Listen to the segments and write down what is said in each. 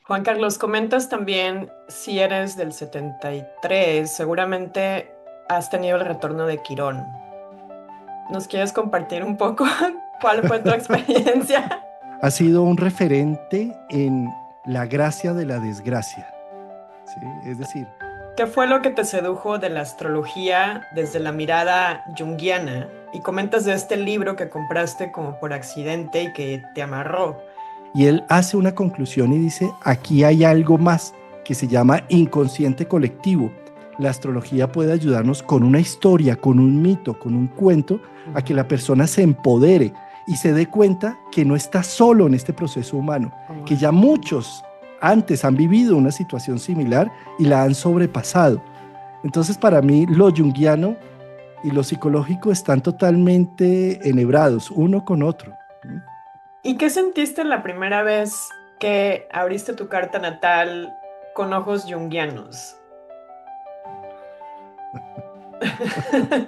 Juan Carlos, comentas también si eres del 73, seguramente has tenido el retorno de Quirón. ¿Nos quieres compartir un poco cuál fue tu experiencia? Ha sido un referente en la gracia de la desgracia, ¿sí? Es decir, ¿Qué fue lo que te sedujo de la astrología desde la mirada junguiana? Y comentas de este libro que compraste como por accidente y que te amarró. y él hace una conclusión y dice, aquí hay algo más que se llama inconsciente colectivo. La astrología puede ayudarnos con una historia, con un mito, con un cuento, a que la persona se empodere y se dé cuenta que no está solo en este proceso humano, que ya muchos antes han vivido una situación similar y la han sobrepasado. Entonces, para mí, lo junguiano y lo psicológico están totalmente enhebrados, uno con otro. ¿Y qué sentiste la primera vez que abriste tu carta natal con ojos junguianos?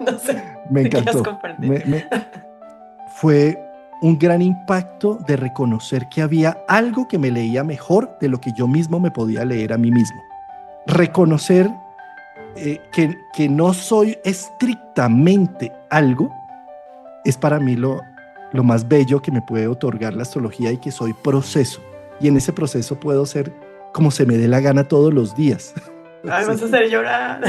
No sé, Me si quieres encantó. compartir. Fue un gran impacto de reconocer que había algo que me leía mejor de lo que yo mismo me podía leer a mí mismo. Reconocer que no soy estrictamente algo es para mí lo más bello que me puede otorgar la astrología, y que soy proceso. Y en ese proceso puedo ser como se me dé la gana todos los días. Ay, Sí. vas a hacer llorar.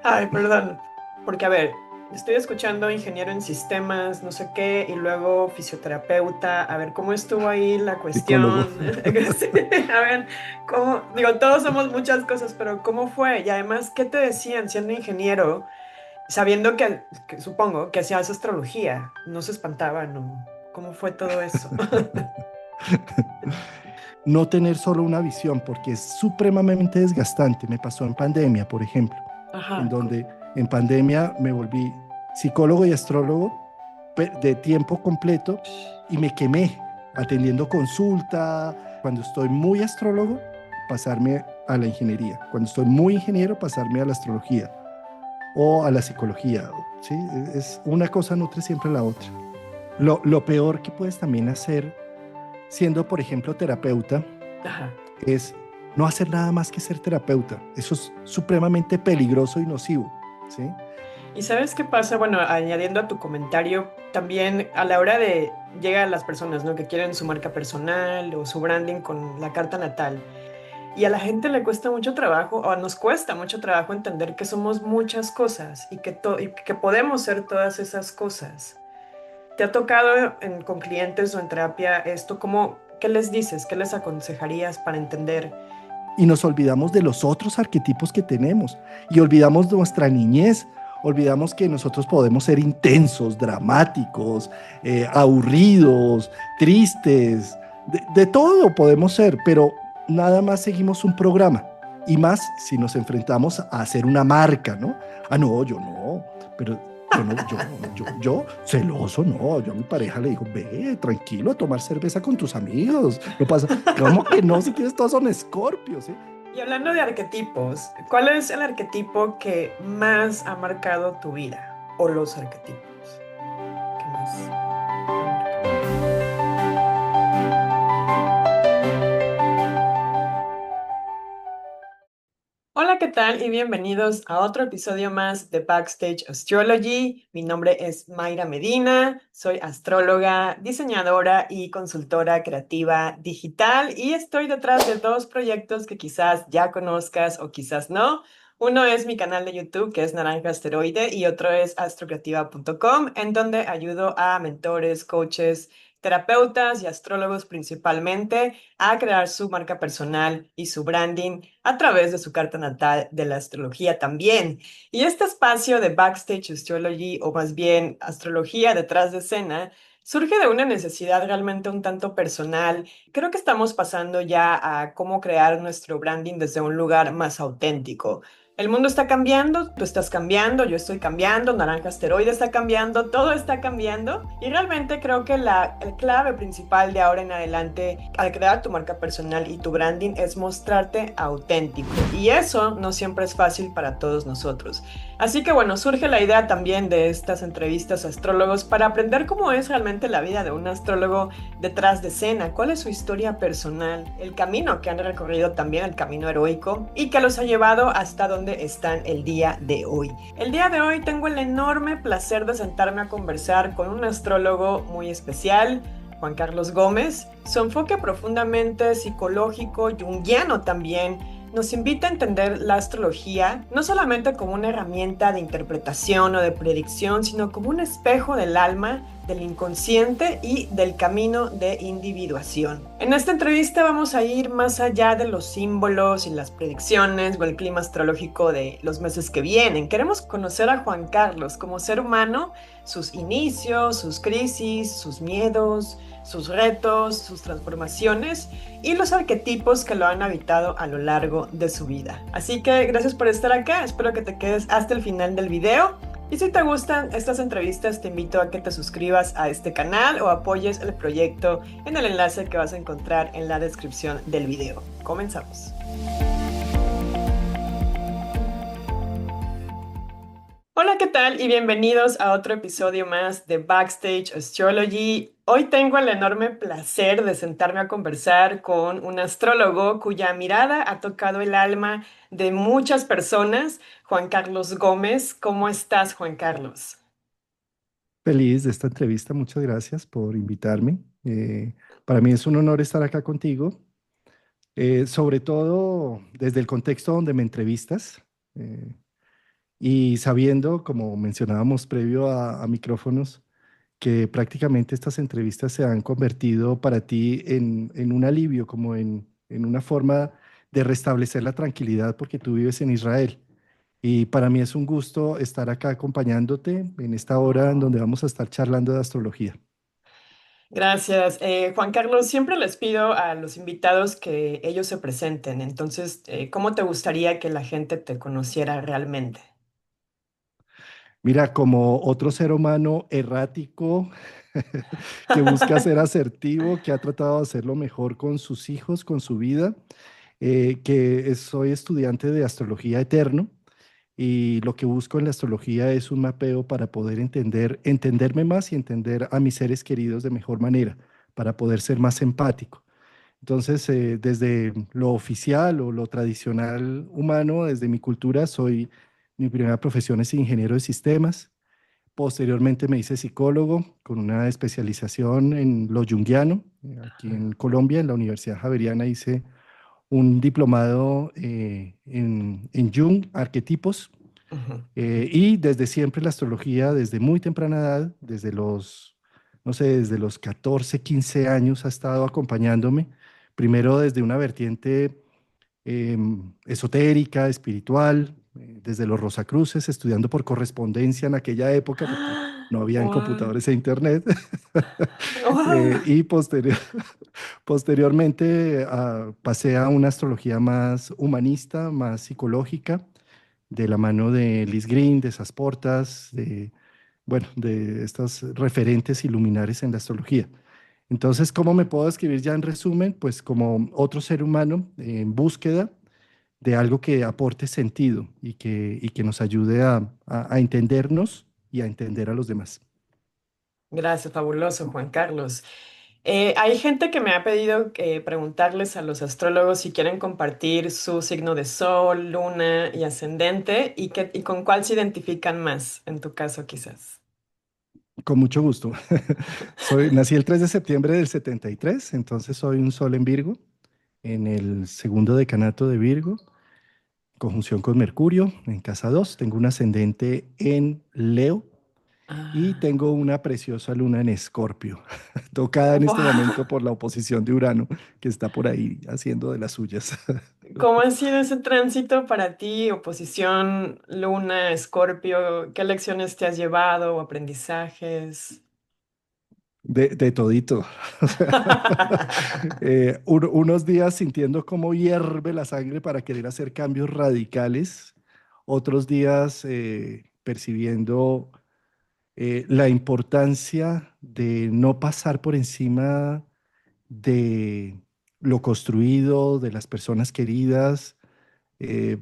Ay, perdón. Porque, a ver, estoy escuchando ingeniero en sistemas, no sé qué, y luego fisioterapeuta. A ver, ¿cómo estuvo ahí la Psicólogo. cuestión? Sí, a ver, ¿cómo? Digo, todos somos muchas cosas, pero ¿cómo fue? Y además, ¿qué te decían siendo ingeniero, sabiendo que supongo que hacías astrología? ¿No se espantaban o cómo fue todo eso? No tener solo una visión, porque es supremamente desgastante. Me pasó en pandemia, por ejemplo, en Ajá. donde en pandemia me volví psicólogo y astrólogo de tiempo completo y me quemé atendiendo consulta. Cuando estoy muy astrólogo, pasarme a la ingeniería. Cuando estoy muy ingeniero, pasarme a la astrología o a la psicología. ¿Sí? Es una cosa nutre siempre la otra. Lo peor que puedes también hacer siendo, por ejemplo, terapeuta, Ajá. es no hacer nada más que ser terapeuta. Eso es supremamente peligroso y nocivo, ¿sí? ¿Y sabes qué pasa? Bueno, añadiendo a tu comentario, también a la hora de llegan las personas, ¿no? Que quieren su marca personal o su branding con la carta natal. Y a la gente le cuesta mucho trabajo, o nos cuesta mucho trabajo entender que somos muchas cosas y y que podemos ser todas esas cosas. ¿Te ha tocado con clientes o en terapia esto? ¿Qué les dices? ¿Qué les aconsejarías para entender? Y nos olvidamos de los otros arquetipos que tenemos y olvidamos de nuestra niñez. Olvidamos que nosotros podemos ser intensos, dramáticos, aburridos, tristes, de todo podemos ser, pero nada más seguimos un programa. Y más si nos enfrentamos a hacer una marca, ¿no? Ah, no, yo no, pero yo no, yo, celoso, no. Yo a mi pareja le digo, ve, tranquilo, a tomar cerveza con tus amigos. No pasa, ¿cómo que no? Si tienes, todos son escorpios, ¿sí? Y hablando de arquetipos, ¿cuál es el arquetipo que más ha marcado tu vida? ¿O los arquetipos que más han marcado? Hola, ¿qué tal? Y bienvenidos a otro episodio más de Backstage Astrology. Mi nombre es Mayra Medina, soy astróloga, diseñadora y consultora creativa digital, y estoy detrás de dos proyectos que quizás ya conozcas o quizás no. Uno es mi canal de YouTube, que es Naranja Asteroide, y otro es astrocreativa.com, en donde ayudo a mentores, coaches, terapeutas y astrólogos principalmente a crear su marca personal y su branding a través de su carta natal, de la astrología también. Y este espacio de Backstage Astrology, o más bien astrología detrás de escena, surge de una necesidad realmente un tanto personal. Creo que estamos pasando ya a cómo crear nuestro branding desde un lugar más auténtico. El mundo está cambiando, tú estás cambiando, yo estoy cambiando, Naranja Asteroide está cambiando, todo está cambiando, y realmente creo que el clave principal de ahora en adelante al crear tu marca personal y tu branding es mostrarte auténtico, y eso no siempre es fácil para todos nosotros. Así que bueno, surge la idea también de estas entrevistas a astrólogos para aprender cómo es realmente la vida de un astrólogo detrás de escena, cuál es su historia personal, el camino que han recorrido también, el camino heroico, y que los ha llevado hasta donde están el día de hoy. El día de hoy tengo el enorme placer de sentarme a conversar con un astrólogo muy especial, Juan Carlos Gómez. Su enfoque profundamente psicológico, junguiano también, nos invita a entender la astrología no solamente como una herramienta de interpretación o de predicción, sino como un espejo del alma, del inconsciente y del camino de individuación. En esta entrevista vamos a ir más allá de los símbolos y las predicciones o el clima astrológico de los meses que vienen. Queremos conocer a Juan Carlos como ser humano, sus inicios, sus crisis, sus miedos, sus retos, sus transformaciones y los arquetipos que lo han habitado a lo largo de su vida. Así que gracias por estar acá, espero que te quedes hasta el final del video. Y si te gustan estas entrevistas, te invito a que te suscribas a este canal o apoyes el proyecto en el enlace que vas a encontrar en la descripción del video. Comenzamos. Hola, ¿qué tal? Y bienvenidos a otro episodio más de Backstage Astrology. Hoy tengo el enorme placer de sentarme a conversar con un astrólogo cuya mirada ha tocado el alma de muchas personas, Juan Carlos Gómez. ¿Cómo estás, Juan Carlos? Feliz de esta entrevista, muchas gracias por invitarme. Para mí es un honor estar acá contigo, sobre todo desde el contexto donde me entrevistas y sabiendo, como mencionábamos previo a micrófonos, que prácticamente estas entrevistas se han convertido para ti en un alivio, como en una forma de restablecer la tranquilidad porque tú vives en Israel. Y para mí es un gusto estar acá acompañándote en esta hora en donde vamos a estar charlando de astrología. Gracias. Juan Carlos, siempre les pido a los invitados que ellos se presenten. Entonces, ¿cómo te gustaría que la gente te conociera realmente? Mira, como otro ser humano errático que busca ser asertivo, que ha tratado de hacerlo mejor con sus hijos, con su vida, soy estudiante de astrología eterno y lo que busco en la astrología es un mapeo para poder entenderme más y entender a mis seres queridos de mejor manera, para poder ser más empático. Entonces, desde lo oficial o lo tradicional humano, desde mi cultura, mi primera profesión es ingeniero de sistemas. Posteriormente me hice psicólogo con una especialización en lo junguiano. Aquí en Colombia, en la Universidad Javeriana, hice un diplomado en Jung, arquetipos. Ujú. Y desde siempre la astrología, desde muy temprana edad, no sé, desde los 14 15 años ha estado acompañándome. Primero desde una vertiente esotérica, espiritual, desde los Rosacruces, estudiando por correspondencia en aquella época, porque no habían Wow. computadores e internet. Wow. Y posteriormente pasé a una astrología más humanista, más psicológica, de la mano de Liz Green, de Sasportas, bueno, de estas referentes y luminares en la astrología. Entonces, ¿cómo me puedo describir ya en resumen? Pues como otro ser humano en búsqueda de algo que aporte sentido y que nos ayude a entendernos y a entender a los demás. Gracias, fabuloso, Juan Carlos. Hay gente que me ha pedido preguntarles a los astrólogos si quieren compartir su signo de sol, luna y ascendente y con cuál se identifican más, en tu caso quizás. Con mucho gusto. Nací el 3 de septiembre del 73, entonces soy un sol en Virgo, en el segundo decanato de Virgo, conjunción con Mercurio en casa 2. Tengo un ascendente en Leo y Ah, tengo una preciosa luna en Escorpio, tocada en este wow. momento por la oposición de Urano, que está por ahí haciendo de las suyas. ¿Cómo ha sido ese tránsito para ti, oposición, luna, escorpio? ¿Qué lecciones te has llevado o aprendizajes? De todito. O sea, unos días sintiendo cómo hierve la sangre para querer hacer cambios radicales, otros días percibiendo la importancia de no pasar por encima de lo construido, de las personas queridas, eh,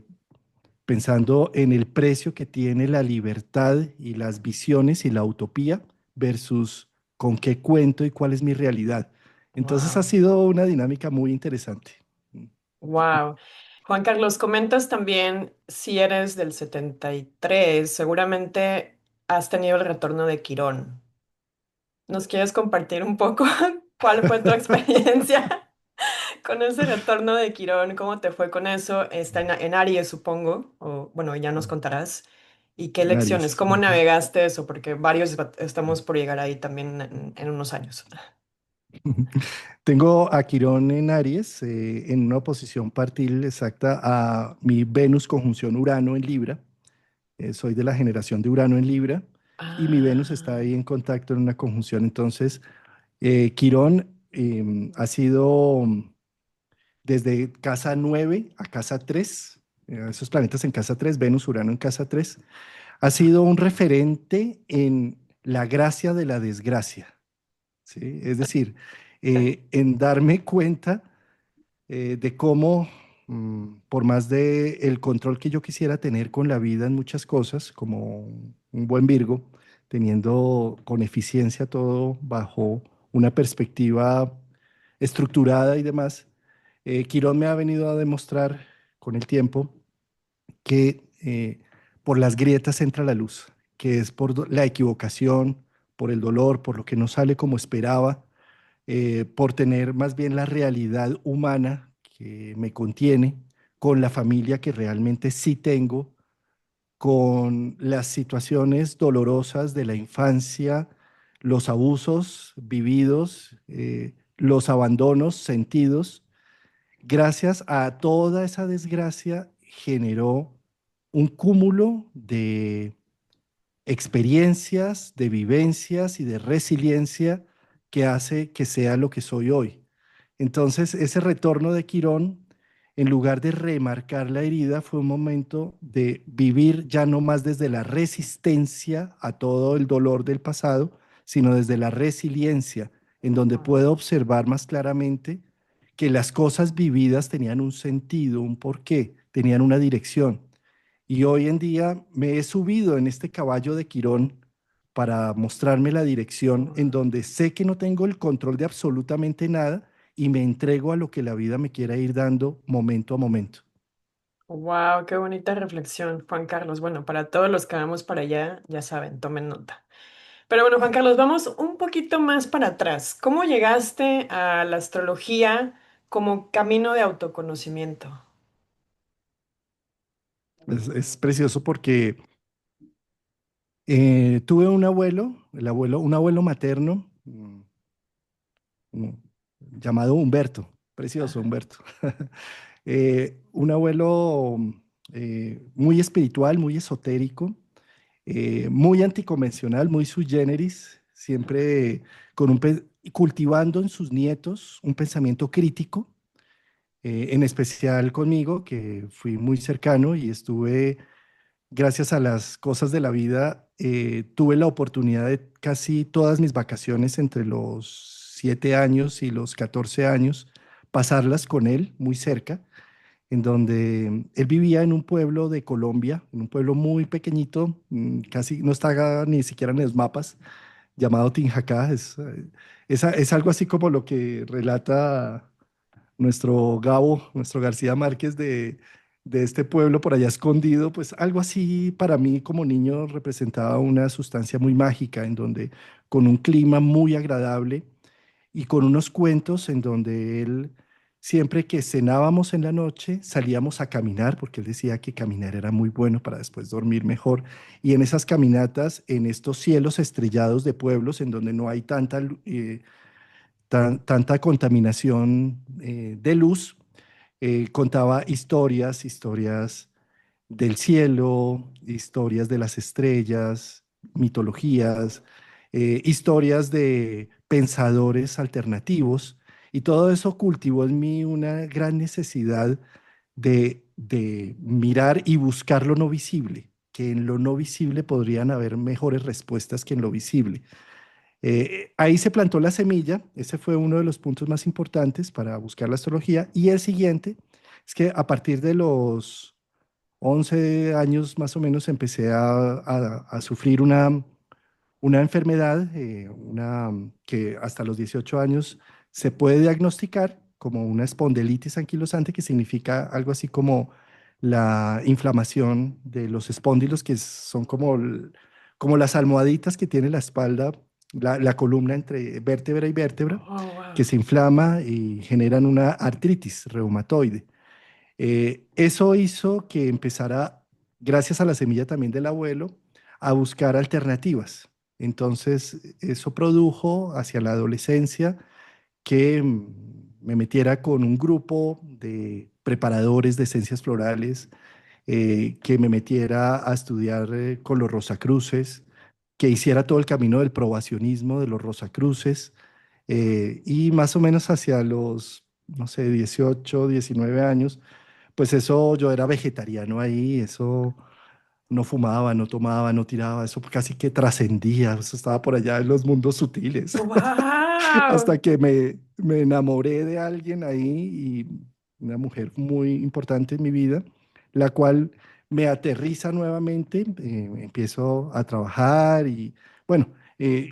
pensando en el precio que tiene la libertad y las visiones y la utopía versus con qué cuento y cuál es mi realidad. Entonces ha Wow. sido una dinámica muy interesante. Wow. Juan Carlos, comentas también si eres del 73, seguramente has tenido el retorno de Quirón. ¿Nos quieres compartir un poco cuál fue tu experiencia con ese retorno de Quirón? ¿Cómo te fue con eso? Está en Aries, supongo, o bueno, ya nos contarás. ¿Y qué En lecciones? Aries. ¿Cómo navegaste eso? Porque varios estamos por llegar ahí también en unos años. Tengo a Quirón en Aries, en una oposición partil exacta a mi Venus conjunción Urano en Libra. Soy de la generación de Urano en Libra y mi Venus está Ah, ahí en contacto en una conjunción. Entonces, Quirón ha sido desde casa 9 a casa 3, esos planetas en casa 3, Venus, Urano en casa 3, ha sido un referente en la gracia de la desgracia, ¿sí? Es decir, en darme cuenta de cómo, por más de el control que yo quisiera tener con la vida en muchas cosas, como un buen Virgo, teniendo con eficiencia todo bajo una perspectiva estructurada y demás, Quirón me ha venido a demostrar con el tiempo que por las grietas entra la luz, que es por la equivocación, por el dolor, por lo que no sale como esperaba, por tener más bien la realidad humana que me contiene, con la familia que realmente sí tengo, con las situaciones dolorosas de la infancia, los abusos vividos, los abandonos sentidos. Gracias a toda esa desgracia generó un cúmulo de experiencias, de vivencias y de resiliencia que hace que sea lo que soy hoy. Entonces, ese retorno de Quirón, en lugar de remarcar la herida, fue un momento de vivir ya no más desde la resistencia a todo el dolor del pasado, sino desde la resiliencia, en donde puedo observar más claramente que las cosas vividas tenían un sentido, un porqué, tenían una dirección. Y hoy en día me he subido en este caballo de Quirón para mostrarme la dirección en donde sé que no tengo el control de absolutamente nada y me entrego a lo que la vida me quiera ir dando momento a momento. wow, qué bonita reflexión, Juan Carlos. Bueno, para todos los que vamos para allá, ya saben, tomen nota. Pero bueno, Juan Carlos, vamos un poquito más para atrás. ¿Cómo llegaste a la astrología como camino de autoconocimiento? Es precioso porque tuve un abuelo, un abuelo materno mm, llamado Humberto, precioso Ajá. Humberto. Un abuelo muy espiritual, muy esotérico, muy anticonvencional, muy sui generis, siempre cultivando en sus nietos un pensamiento crítico, en especial conmigo, que fui muy cercano y estuve, gracias a las cosas de la vida, tuve la oportunidad de casi todas mis vacaciones entre los 7 años y los 14 años, pasarlas con él muy cerca en donde él vivía en un pueblo de Colombia, en un pueblo muy pequeñito, casi no está ni siquiera en los mapas, llamado Tinjacá. Es algo así como lo que relata nuestro Gabo, nuestro García Márquez de este pueblo por allá escondido, pues algo así para mí como niño representaba una sustancia muy mágica, en donde con un clima muy agradable y con unos cuentos en donde él, siempre que cenábamos en la noche, salíamos a caminar, porque él decía que caminar era muy bueno para después dormir mejor. Y en esas caminatas, en estos cielos estrellados de pueblos, en donde no hay tanta contaminación de luz, contaba historias, historias del cielo, historias de las estrellas, mitologías, historias de pensadores alternativos, y todo eso cultivó en mí una gran necesidad de mirar y buscar lo no visible, que en lo no visible podrían haber mejores respuestas que en lo visible. Ahí se plantó la semilla, ese fue uno de los puntos más importantes para buscar la astrología, y el siguiente es que a partir de los 11 años más o menos empecé a sufrir una enfermedad, que hasta los 18 años se puede diagnosticar como una espondilitis anquilosante, que significa algo así como la inflamación de los espóndilos, que son como las almohaditas que tiene la espalda, la columna entre vértebra y vértebra, Oh, wow. que se inflama y generan una artritis reumatoide. Eso hizo que empezara, gracias a la semilla también del abuelo, a buscar alternativas. Entonces, eso produjo hacia la adolescencia que me metiera con un grupo de preparadores de esencias florales, que me metiera a estudiar con los Rosacruces, que hiciera todo el camino del probacionismo de los Rosacruces, y más o menos hacia los, no sé, 18, 19 años, pues eso yo era vegetariano ahí, eso no fumaba, no tomaba, no tiraba, eso casi que trascendía, eso estaba por allá en los mundos sutiles, Wow. hasta que me enamoré de alguien ahí y una mujer muy importante en mi vida, la cual me aterriza nuevamente, empiezo a trabajar y bueno,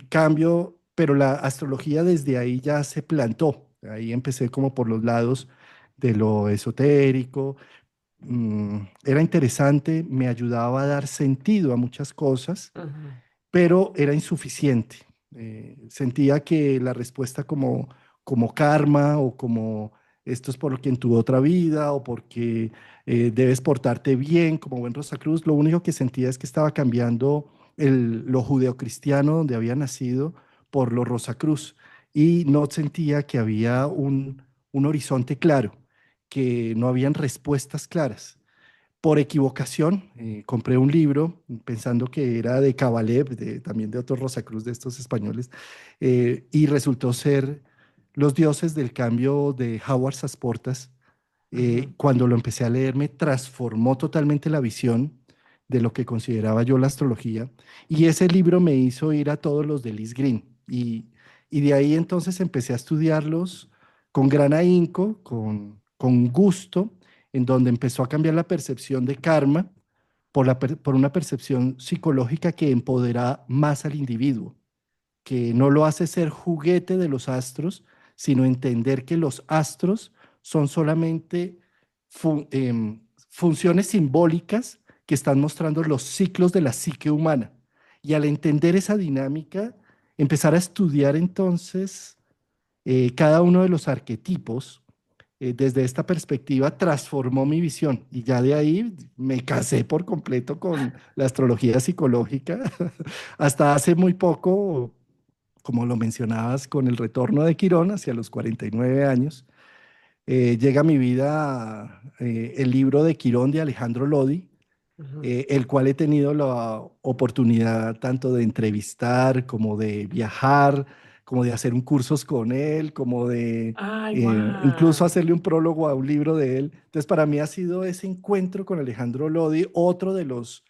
cambio, pero la astrología desde ahí ya se plantó, ahí empecé como por los lados de lo esotérico. Era interesante, me ayudaba a dar sentido a muchas cosas, pero era insuficiente. Sentía que la respuesta como karma o como esto es porque en tu otra vida o porque debes portarte bien como buen Rosacruz, lo único que sentía es que estaba cambiando lo judeocristiano donde había nacido por lo Rosacruz y no sentía que había un horizonte claro, que no habían respuestas claras. Por equivocación, compré un libro pensando que era de Cabalev, también de otro Rosacruz de estos españoles, y resultó ser Los dioses del cambio de Howard Sasportas. Cuando lo empecé a leer me transformó totalmente la visión de lo que consideraba yo la astrología, y ese libro me hizo ir a todos los de Liz Green, y de ahí entonces empecé a estudiarlos con gran ahínco, con gusto, en donde empezó a cambiar la percepción de karma por una percepción psicológica que empodera más al individuo, que no lo hace ser juguete de los astros, sino entender que los astros son solamente funciones simbólicas que están mostrando los ciclos de la psique humana. Y al entender esa dinámica, empezar a estudiar entonces cada uno de los arquetipos, desde esta perspectiva transformó mi visión y ya de ahí me casé por completo con la astrología psicológica. Hasta hace muy poco, como lo mencionabas, con el retorno de Quirón hacia los 49 años, llega a mi vida el libro de Quirón de Alejandro Lodi, el cual he tenido la oportunidad tanto de entrevistar como de viajar, como de hacer un cursos con él, como de Ay, incluso wow. hacerle un prólogo a un libro de él. Entonces, para mí ha sido ese encuentro con Alejandro Lodi, otro de los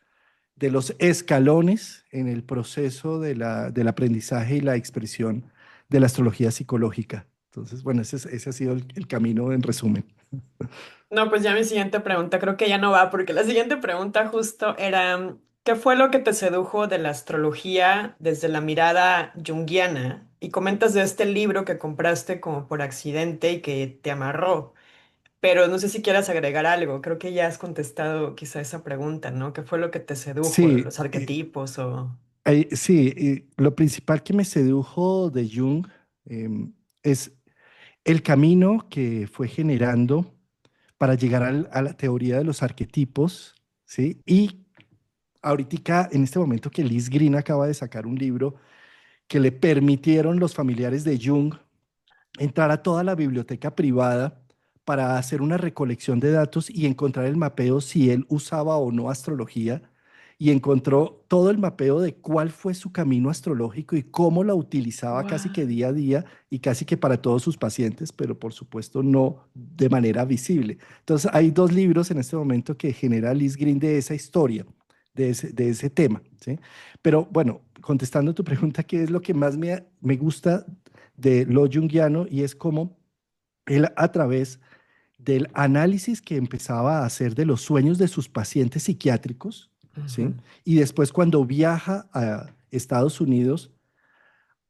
escalones en el proceso del aprendizaje y la expresión de la astrología psicológica. Entonces, bueno, ese ha sido el camino en resumen. No, pues ya mi siguiente pregunta creo que ya no va, porque la siguiente pregunta justo era, ¿qué fue lo que te sedujo de la astrología desde la mirada junguiana? Y comentas de este libro que compraste como por accidente y que te amarró, pero no sé si quieras agregar algo, creo que ya has contestado quizá esa pregunta, ¿no? ¿Qué fue lo que te sedujo? Sí, ¿Los arquetipos o...? sí, lo principal que me sedujo de Jung es el camino que fue generando para llegar a la teoría de los arquetipos, ¿sí? Y ahorita, en este momento que Liz Green acaba de sacar un libro que le permitieron los familiares de Jung entrar a toda la biblioteca privada para hacer una recolección de datos y encontrar el mapeo si él usaba o no astrología, y encontró todo el mapeo de cuál fue su camino astrológico y cómo la utilizaba casi que Wow. día a día y casi que para todos sus pacientes, pero por supuesto no de manera visible. Entonces hay dos libros en este momento que genera Liz Green de esa historia, de ese tema, ¿sí? Pero bueno, contestando tu pregunta, ¿qué es lo que más me gusta de lo junguiano? Y es cómo él a través del análisis que empezaba a hacer de los sueños de sus pacientes psiquiátricos, ¿sí? Ujú, Y después cuando viaja a Estados Unidos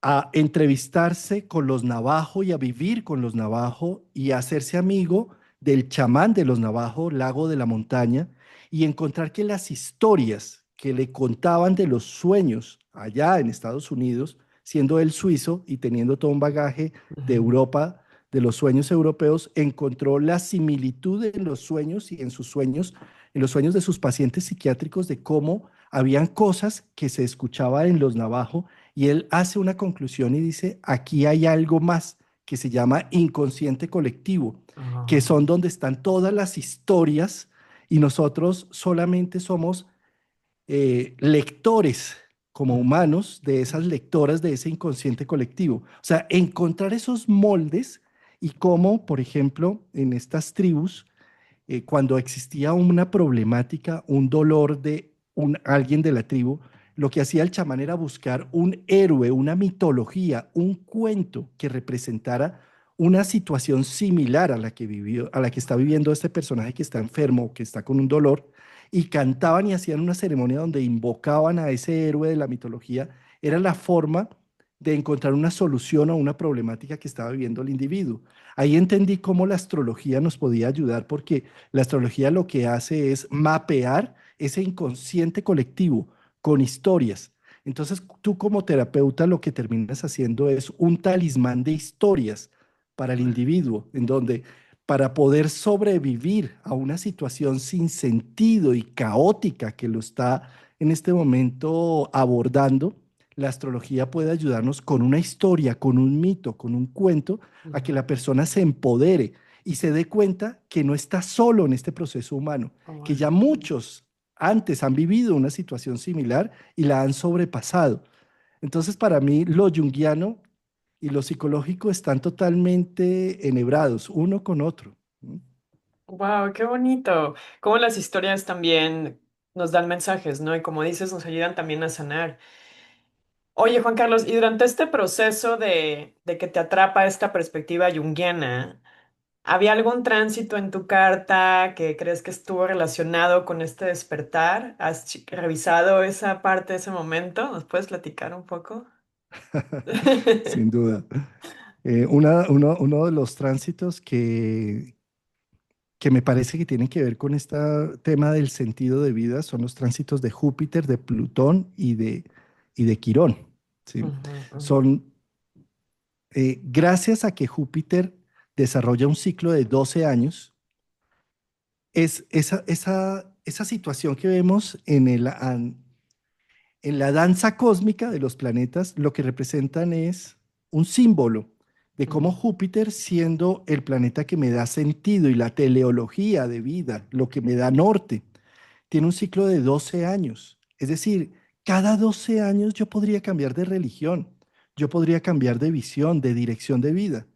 a entrevistarse con los Navajo y a vivir con los Navajo y a hacerse amigo del chamán de los Navajo, Lago de la Montaña, y encontrar que las historias que le contaban de los sueños allá en Estados Unidos, siendo él suizo y teniendo todo un bagaje de ujú. Europa, de los sueños europeos, encontró la similitud en los sueños y en sus sueños, en los sueños de sus pacientes psiquiátricos, de cómo habían cosas que se escuchaba en los Navajo y él hace una conclusión y dice, aquí hay algo más que se llama inconsciente colectivo, que Ah, son donde están todas las historias y nosotros solamente somos lectores como humanos de esas lectoras de ese inconsciente colectivo. O sea, encontrar esos moldes y cómo, por ejemplo, en estas tribus, cuando existía una problemática, un dolor de alguien de la tribu, lo que hacía el chamán era buscar un héroe, una mitología, un cuento que representara una situación similar a la que vivió, a la que está viviendo este personaje que está enfermo, que está con un dolor, y cantaban y hacían una ceremonia donde invocaban a ese héroe de la mitología. Era la forma de encontrar una solución a una problemática que estaba viviendo el individuo. Ahí entendí cómo la astrología nos podía ayudar porque la astrología lo que hace es mapear ese inconsciente colectivo con historias. Entonces, tú como terapeuta lo que terminas haciendo es un talismán de historias para el individuo, en donde para poder sobrevivir a una situación sin sentido y caótica que lo está en este momento abordando, la astrología puede ayudarnos con una historia, con un mito, con un cuento, a que ujú. la persona se empodere y se dé cuenta que no está solo en este proceso humano, que ya Órale. muchos antes han vivido una situación similar y la han sobrepasado. Entonces, para mí, lo junguiano y lo psicológico están totalmente enhebrados, uno con otro. ¿Mm? Wow, qué bonito. Cómo las historias también nos dan mensajes, ¿no? Y como dices, nos ayudan también a sanar. Oye, Juan Carlos, y durante este proceso de que te atrapa esta perspectiva junguiana, ¿había algún tránsito en tu carta que crees que estuvo relacionado con este despertar? ¿Has revisado esa parte, ese momento? ¿Nos puedes platicar un poco? Sin duda. Uno de los tránsitos que me parece que tienen que ver con este tema del sentido de vida son los tránsitos de Júpiter, de Plutón y de Quirón. ¿Sí? Ujú, ujú, Son gracias a que Júpiter desarrolla un ciclo de 12 años, es esa situación que vemos en la danza cósmica de los planetas, lo que representan es un símbolo de cómo ujú. Júpiter, siendo el planeta que me da sentido y la teleología de vida, lo que me da norte, tiene un ciclo de 12 años. Es decir, cada 12 años yo podría cambiar de religión, yo podría cambiar de visión, de dirección de vida,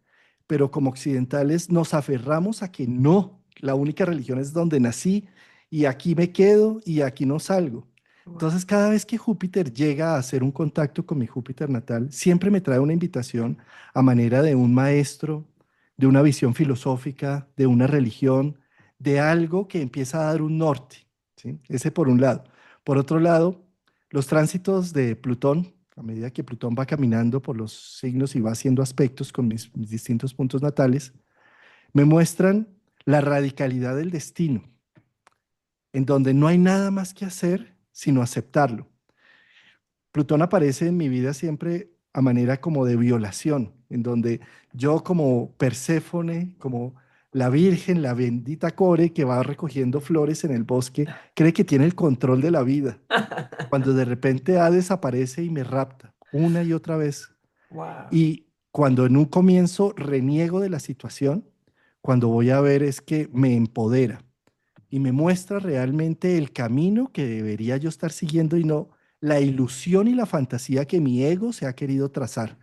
pero como occidentales nos aferramos a que no, la única religión es donde nací y aquí me quedo y aquí no salgo. Wow. Entonces, cada vez que Júpiter llega a hacer un contacto con mi Júpiter natal, siempre me trae una invitación a manera de un maestro, de una visión filosófica, de una religión, de algo que empieza a dar un norte. ¿Sí? Ese por un lado. Por otro lado, los tránsitos de Plutón, a medida que Plutón va caminando por los signos y va haciendo aspectos con mis distintos puntos natales, me muestran la radicalidad del destino, en donde no hay nada más que hacer sino aceptarlo. Plutón aparece en mi vida siempre a manera como de violación, en donde yo como Perséfone, como la Virgen, la bendita Core que va recogiendo flores en el bosque, cree que tiene el control de la vida, cuando de repente Hades aparece y me rapta una y otra vez. Wow. Y cuando en un comienzo reniego de la situación, cuando voy a ver es que me empodera y me muestra realmente el camino que debería yo estar siguiendo y no la ilusión y la fantasía que mi ego se ha querido trazar.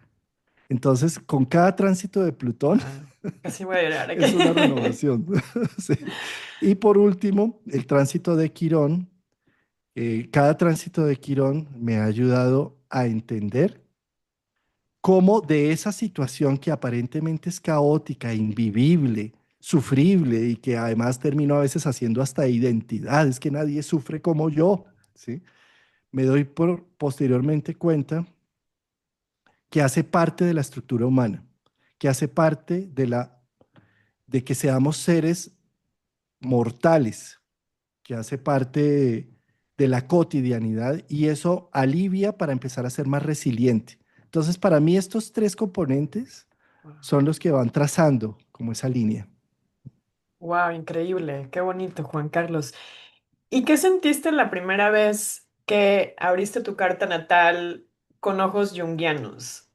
Entonces, con cada tránsito de Plutón Wow. Casi voy a llorar aquí. es una renovación. Sí. Y por último, el tránsito de Quirón. Cada tránsito de Quirón me ha ayudado a entender cómo de esa situación que aparentemente es caótica, invivible, sufrible y que además termino a veces haciendo hasta identidad, es que nadie sufre como yo, ¿sí? Me doy posteriormente cuenta que hace parte de la estructura humana, que hace parte de que seamos seres mortales, que hace parte de la cotidianidad y eso alivia para empezar a ser más resiliente. Entonces, para mí estos tres componentes son los que van trazando como esa línea. Wow, increíble, qué bonito, Juan Carlos. ¿Y qué sentiste la primera vez que abriste tu carta natal con ojos junguianos?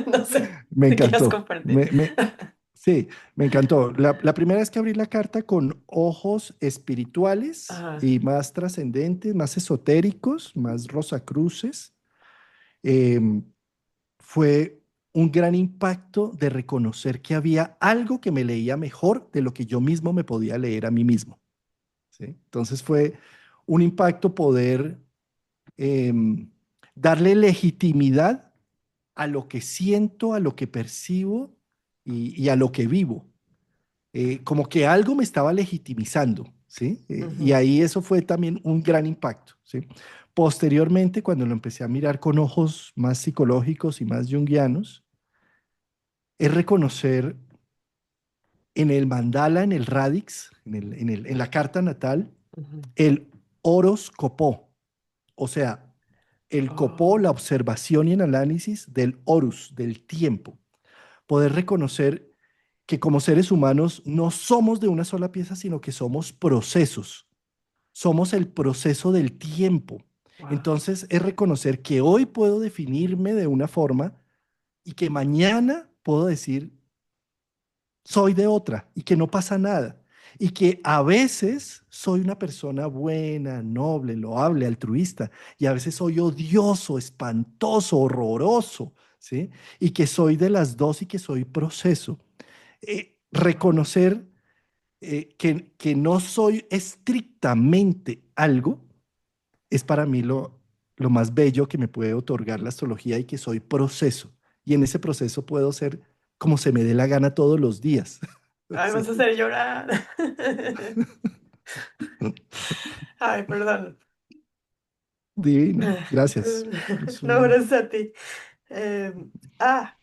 No sé Me si quieras encantó. compartir. Sí, me encantó. La primera vez que abrí la carta con ojos espirituales Ajá. y más trascendentes, más esotéricos, más rosacruces, em, fue un gran impacto de reconocer que había algo que me leía mejor de lo que yo mismo me podía leer a mí mismo. ¿Sí? Entonces fue un impacto poder em, darle legitimidad a lo que siento, a lo que percibo y a lo que vivo. Como que algo me estaba legitimizando, ¿sí? Y Ujú. ahí eso fue también un gran impacto, ¿sí? Posteriormente, cuando lo empecé a mirar con ojos más psicológicos y más junguianos, es reconocer en el mandala, en el radix, en la carta natal, Ujú. el horoscopó, o sea, el copó, la Oh, observación y el análisis del horus, del tiempo. Poder reconocer que como seres humanos no somos de una sola pieza, sino que somos procesos. Somos el proceso del tiempo. wow. Entonces es reconocer que hoy puedo definirme de una forma y que mañana puedo decir soy de otra y que no pasa nada. Y que a veces soy una persona buena, noble, loable, altruista, y a veces soy odioso, espantoso, horroroso, ¿sí? Y que soy de las dos y que soy proceso. Reconocer que no soy estrictamente algo es para mí lo más bello que me puede otorgar la astrología y que soy proceso. Y en ese proceso puedo ser como se me dé la gana todos los días. Ay, Sí. vas a hacer llorar. Ay, perdón. Divino. Gracias. Es No, un- gracias a ti. Eh, ah,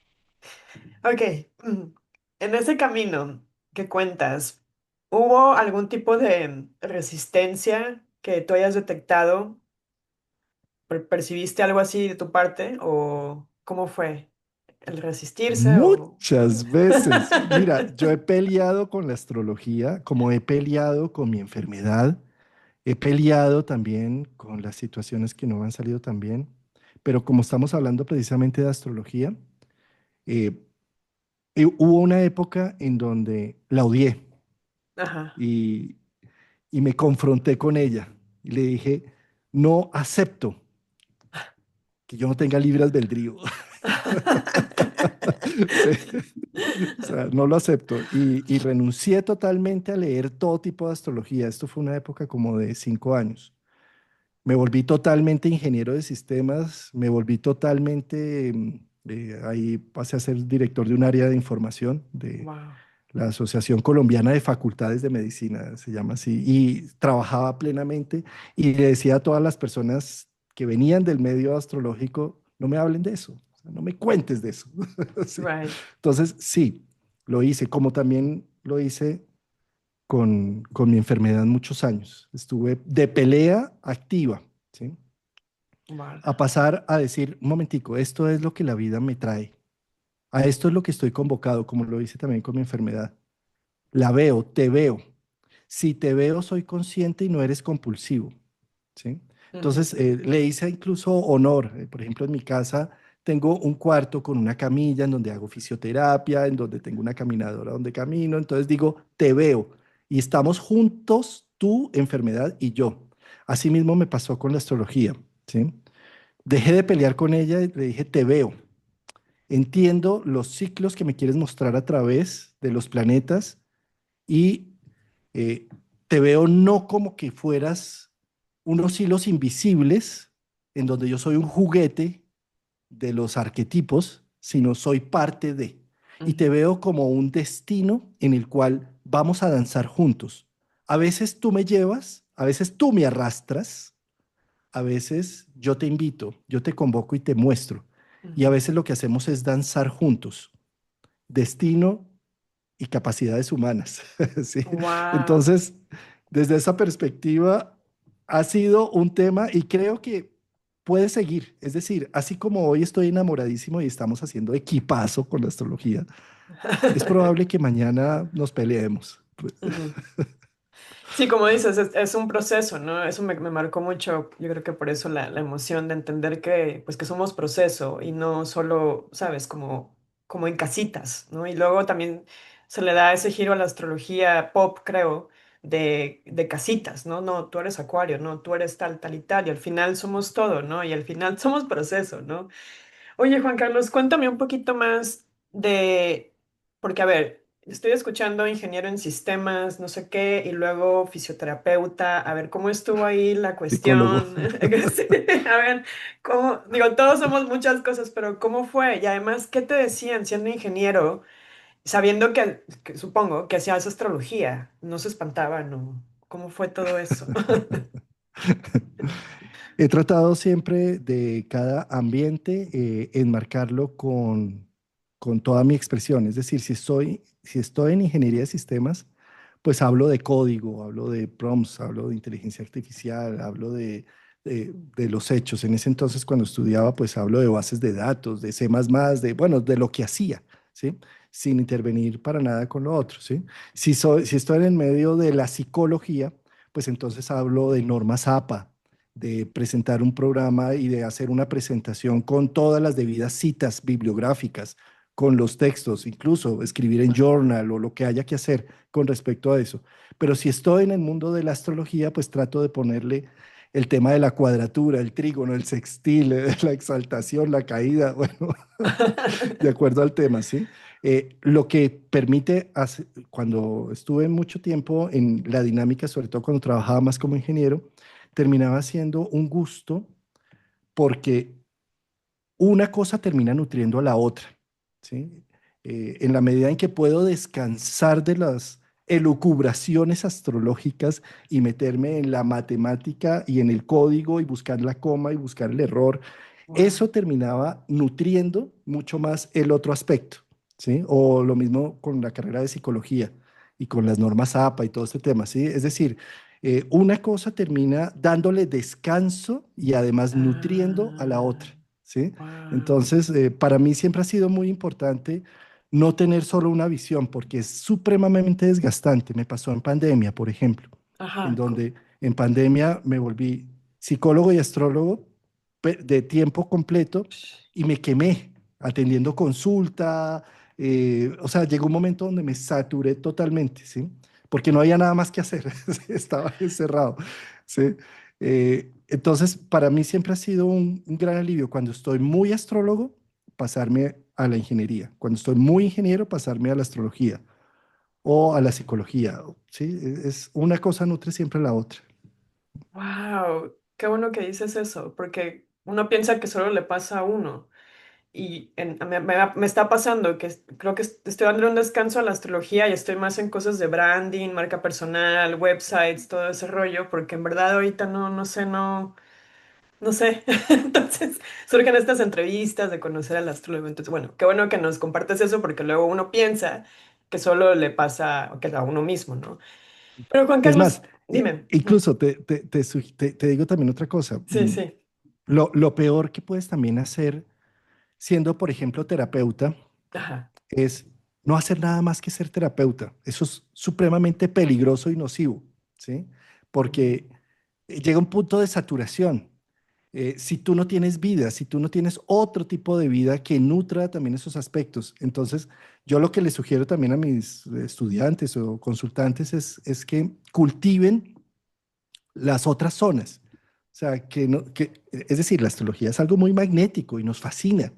ok. En ese camino que cuentas, ¿hubo algún tipo de resistencia que tú hayas detectado? ¿Percibiste algo así de tu parte? ¿O cómo fue? ¿El resistirse o...? Muchas veces. Mira, yo he peleado con la astrología, como he peleado con mi enfermedad, he peleado también con las situaciones que no me han salido tan bien, pero como estamos hablando precisamente de astrología, eh, hubo una época en donde la odié Ajá. y, y me confronté con ella y le dije, no acepto que yo no tenga libre albedrío. Sí. O sea, no lo acepto. Y renuncié totalmente a leer todo tipo de astrología. Esto fue una época como de 5 años. Me volví totalmente ingeniero de sistemas, me volví totalmente, ahí pasé a ser director de un área de información de Wow. la Asociación Colombiana de Facultades de Medicina, se llama así, y trabajaba plenamente y le decía a todas las personas que venían del medio astrológico, no me hablen de eso, o sea, no me cuentes de eso. Sí. Right. Entonces, sí, lo hice, como también lo hice con mi enfermedad muchos años. Estuve de pelea activa, ¿sí? Wow. A pasar a decir, un momentico, esto es lo que la vida me trae, a esto es lo que estoy convocado, como lo hice también con mi enfermedad. La veo, te veo. Si te veo, soy consciente y no eres compulsivo, ¿sí? Ujú. Entonces, le hice incluso honor. Por ejemplo, en mi casa tengo un cuarto con una camilla en donde hago fisioterapia, en donde tengo una caminadora donde camino. Entonces digo, te veo y estamos juntos, tu enfermedad y yo. Así mismo me pasó con la astrología, ¿sí? Dejé de pelear con ella y le dije, te veo. Entiendo los ciclos que me quieres mostrar a través de los planetas y eh, te veo no como que fueras unos hilos invisibles en donde yo soy un juguete de los arquetipos, sino soy parte de. y te veo como un destino en el cual vamos a danzar juntos. A veces tú me llevas, a veces tú me arrastras, a veces yo te invito, yo te convoco y te muestro. Y a veces lo que hacemos es danzar juntos, destino y capacidades humanas. ¿Sí? Wow. Entonces, desde esa perspectiva, ha sido un tema y creo que puede seguir. Es decir, así como hoy estoy enamoradísimo y estamos haciendo equipazo con la astrología, es probable que mañana nos peleemos. Pues. Sí, como dices, es un proceso, ¿no? Eso me marcó mucho. Yo creo que por eso la emoción de entender que, pues, que somos proceso y no solo, ¿sabes? Como en casitas, ¿no? Y luego también se le da ese giro a la astrología pop, creo, de casitas, ¿no? No, tú eres Acuario, no, tú eres tal, tal y tal. Y al final somos todo, ¿no? Y al final somos proceso, ¿no? Oye, Juan Carlos, cuéntame un poquito más de, porque a ver, estoy escuchando ingeniero en sistemas, no sé qué, y luego fisioterapeuta, a ver, ¿cómo estuvo ahí la Psicólogo. cuestión? Sí, a ver, ¿cómo? Digo, todos somos muchas cosas, pero ¿cómo fue? Y además, ¿qué te decían siendo ingeniero, sabiendo que supongo que hacías astrología? ¿No se espantaban, no? ¿Cómo fue todo eso? He tratado siempre de cada ambiente enmarcarlo con toda mi expresión. Es decir, si estoy en ingeniería de sistemas, pues hablo de código, hablo de prompts, hablo de inteligencia artificial, hablo de los hechos. En ese entonces, cuando estudiaba, pues hablo de bases de datos, de C++, bueno, de lo que hacía, ¿sí? Sin intervenir para nada con lo otro, ¿sí? Si estoy en el medio de la psicología, pues entonces hablo de normas APA, de presentar un programa y de hacer una presentación con todas las debidas citas bibliográficas, con los textos, incluso escribir en journal o lo que haya que hacer con respecto a eso. Pero si estoy en el mundo de la astrología, pues trato de ponerle el tema de la cuadratura, el trígono, el sextil, la exaltación, la caída, bueno, de acuerdo al tema, ¿sí? Lo que permite, cuando estuve mucho tiempo en la dinámica, sobre todo cuando trabajaba más como ingeniero, terminaba siendo un gusto porque una cosa termina nutriendo a la otra, ¿sí? En la medida en que puedo descansar de las elucubraciones astrológicas y meterme en la matemática y en el código y buscar la coma y buscar el error, Wow. eso terminaba nutriendo mucho más el otro aspecto, ¿sí? O lo mismo con la carrera de psicología y con las normas APA y todo este tema, ¿sí? Es decir, una cosa termina dándole descanso y además nutriendo a la otra, Ah, ¿sí? wow. Entonces, para mí siempre ha sido muy importante no tener solo una visión, porque es supremamente desgastante. Me pasó en pandemia, por ejemplo, en Ajá. donde en pandemia me volví psicólogo y astrólogo de tiempo completo y me quemé atendiendo consulta. O sea, llegó un momento donde me saturé totalmente, ¿sí? Porque no había nada más que hacer, estaba encerrado, ¿sí? Entonces, para mí siempre ha sido un gran alivio cuando estoy muy astrólogo, pasarme a la ingeniería. Cuando estoy muy ingeniero, pasarme a la astrología o a la psicología. ¿Sí? Es una cosa nutre siempre a la otra. Wow, qué bueno que dices eso, porque uno piensa que solo le pasa a uno. Y me está pasando que creo que estoy dando un descanso a la astrología y estoy más en cosas de branding, marca personal, websites, todo ese rollo, porque en verdad ahorita no sé, no sé. Entonces surgen estas entrevistas de conocer al astrólogo. Entonces, bueno, qué bueno que nos compartes eso, porque luego uno piensa que solo le pasa que a uno mismo, ¿no? Pero Juan Es más, Carlos, dime. incluso te digo también otra cosa. Sí, sí. Lo peor que puedes también hacer siendo, por ejemplo, terapeuta Ajá. es no hacer nada más que ser terapeuta. Eso es supremamente peligroso y nocivo, ¿sí? Porque llega un punto de saturación. Si tú no tienes vida, si tú no tienes otro tipo de vida que nutra también esos aspectos. Entonces, yo lo que les sugiero también a mis estudiantes o consultantes es que cultiven las otras zonas. O sea, es decir, la astrología es algo muy magnético y nos fascina,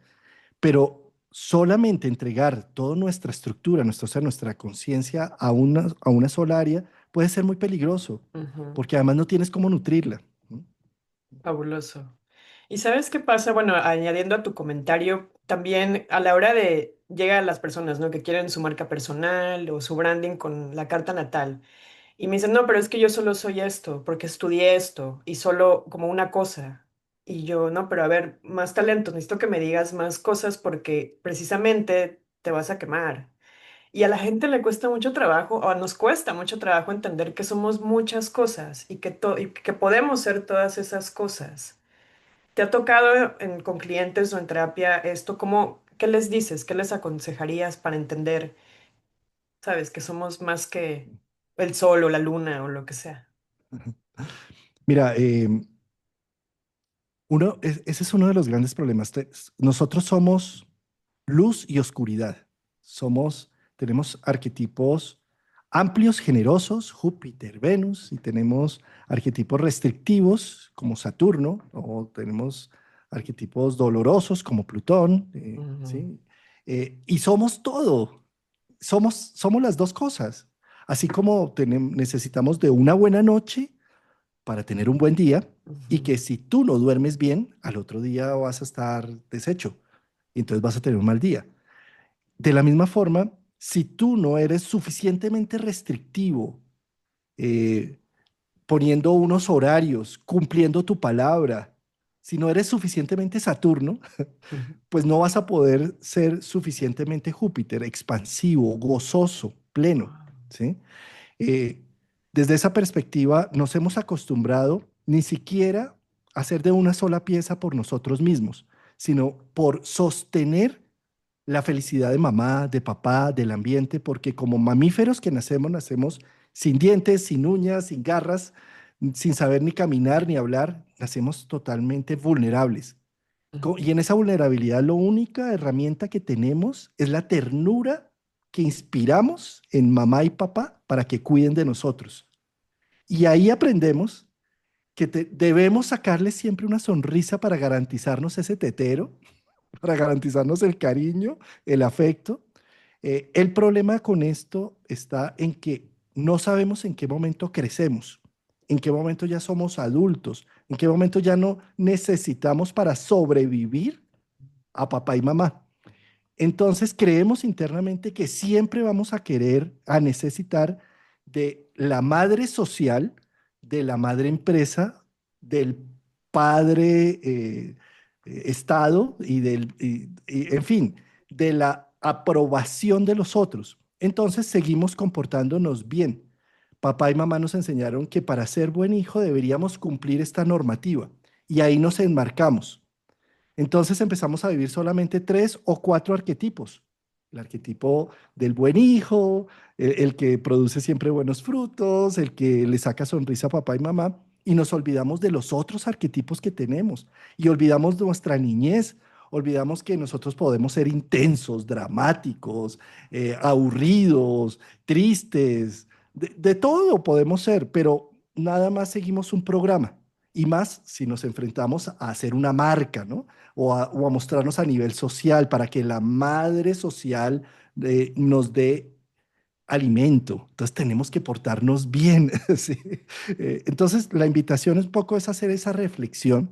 pero solamente entregar toda nuestra estructura, nuestro ser, nuestra conciencia a una sola área puede ser muy peligroso, Ujú. porque además no tienes cómo nutrirla. ¿No? Fabuloso. ¿Y sabes qué pasa? Bueno, añadiendo a tu comentario, también a la hora llega a las personas, ¿no? Que quieren su marca personal o su branding con la carta natal. Y me dicen, no, pero es que yo solo soy esto, porque estudié esto y solo como una cosa. Y yo, no, pero a ver, más talento, necesito que me digas más cosas porque precisamente te vas a quemar. Y a la gente le cuesta mucho trabajo, o nos cuesta mucho trabajo entender que somos muchas cosas y y que podemos ser todas esas cosas. ¿Te ha tocado con clientes o en terapia esto? ¿Cómo, qué les dices? ¿Qué les aconsejarías para entender, sabes, que somos más que el sol o la luna o lo que sea? Mira, ese es uno de los grandes problemas. Nosotros somos luz y oscuridad. Tenemos arquetipos amplios, generosos, Júpiter, Venus, y tenemos arquetipos restrictivos como Saturno, o tenemos arquetipos dolorosos como Plutón, Ujú, ¿sí? Y somos todo, somos las dos cosas. Así como necesitamos de una buena noche para tener un buen día, y ujú, que si tú no duermes bien, al otro día vas a estar deshecho y entonces vas a tener un mal día. De la misma forma, si tú no eres suficientemente restrictivo, eh, poniendo unos horarios, cumpliendo tu palabra, si no eres suficientemente Saturno, ujú. pues no vas a poder ser suficientemente Júpiter, expansivo, gozoso, pleno, Wow. ¿sí? Eh, Desde esa perspectiva, nos hemos acostumbrado ni siquiera a hacer de una sola pieza por nosotros mismos, sino por sostener la felicidad de mamá, de papá, del ambiente, porque como mamíferos que nacemos, nacemos sin dientes, sin uñas, sin garras, sin saber ni caminar ni hablar, nacemos totalmente vulnerables. Ujú, Y en esa vulnerabilidad, la única herramienta que tenemos es la ternura que inspiramos en mamá y papá para que cuiden de nosotros. Y ahí aprendemos que debemos sacarle siempre una sonrisa para garantizarnos ese tetero, para garantizarnos el cariño, el afecto. El problema con esto está en que no sabemos en qué momento crecemos, en qué momento ya somos adultos, en qué momento ya no necesitamos para sobrevivir a papá y mamá. Entonces creemos internamente que siempre vamos a querer, a necesitar de la madre social, de la madre empresa, del padre Estado en fin, de la aprobación de los otros. Entonces seguimos comportándonos bien. Papá y mamá nos enseñaron que para ser buen hijo deberíamos cumplir esta normativa y ahí nos enmarcamos. Entonces empezamos a vivir solamente tres o cuatro arquetipos. El arquetipo del buen hijo, el que produce siempre buenos frutos, el que le saca sonrisa a papá y mamá, y nos olvidamos de los otros arquetipos que tenemos y olvidamos de nuestra niñez, olvidamos que nosotros podemos ser intensos, dramáticos, aburridos, tristes, de todo podemos ser, pero nada más seguimos un programa. Y más si nos enfrentamos a hacer una marca, ¿no? O a mostrarnos a nivel social para que la madre social nos dé alimento. Entonces tenemos que portarnos bien. ¿Sí? Entonces la invitación un poco es hacer esa reflexión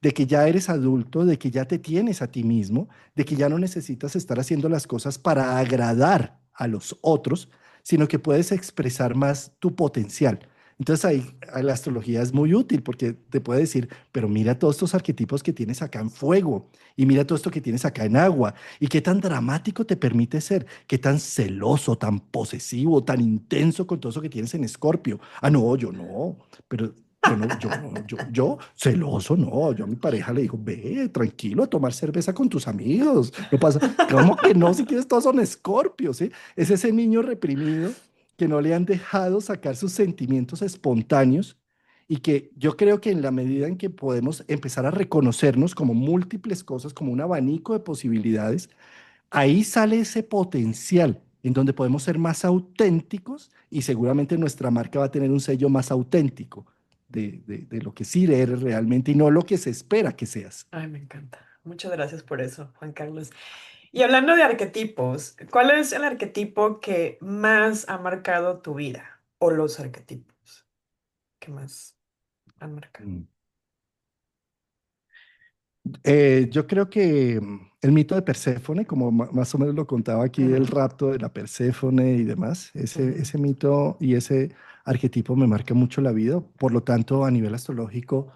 de que ya eres adulto, de que ya te tienes a ti mismo, de que ya no necesitas estar haciendo las cosas para agradar a los otros, sino que puedes expresar más tu potencial. Entonces ahí la astrología es muy útil porque te puede decir, pero mira todos estos arquetipos que tienes acá en fuego y mira todo esto que tienes acá en agua y qué tan dramático te permite ser, qué tan celoso, tan posesivo, tan intenso con todo eso que tienes en Escorpio. Ah, no, yo no, pero yo no, yo no, yo celoso, no, yo a mi pareja le digo, ve, tranquilo, a tomar cerveza con tus amigos, no pasa, ¿cómo que no? Si quieres, todos son Escorpios, ¿sí? Es ese niño reprimido que no le han dejado sacar sus sentimientos espontáneos y que yo creo que en la medida en que podemos empezar a reconocernos como múltiples cosas, como un abanico de posibilidades, ahí sale ese potencial en donde podemos ser más auténticos y seguramente nuestra marca va a tener un sello más auténtico de lo que sí eres realmente y no lo que se espera que seas. ay, me encanta. Muchas gracias por eso, Juan Carlos. Y hablando de arquetipos, ¿cuál es el arquetipo que más ha marcado tu vida? O los arquetipos que más han marcado. Mm. Yo creo que El mito de Perséfone, como más o menos lo contaba aquí, el Ujú, rapto de la Perséfone y demás, ujú, ese mito y ese arquetipo me marca mucho la vida. Por lo tanto, a nivel astrológico,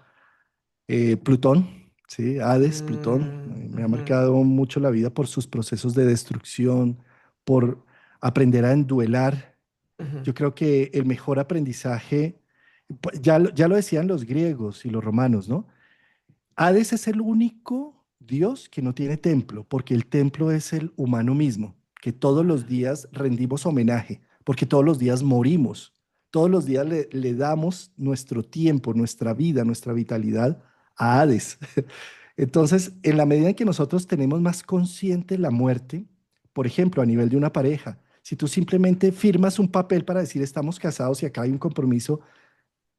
Plutón, ¿sí? Hades, Plutón, me ha ujú, marcado mucho la vida por sus procesos de destrucción, por aprender a enduelar. ujú. Yo creo que el mejor aprendizaje, ya lo decían los griegos y los romanos, ¿no? Hades es el único Dios que no tiene templo, porque el templo es el humano mismo, que todos los Órale. días rendimos homenaje, porque todos los días morimos, todos los días le damos nuestro tiempo, nuestra vida, nuestra vitalidad a Hades. Entonces, en la medida en que nosotros tenemos más consciente la muerte, por ejemplo, a nivel de una pareja, si tú simplemente firmas un papel para decir estamos casados y acá hay un compromiso,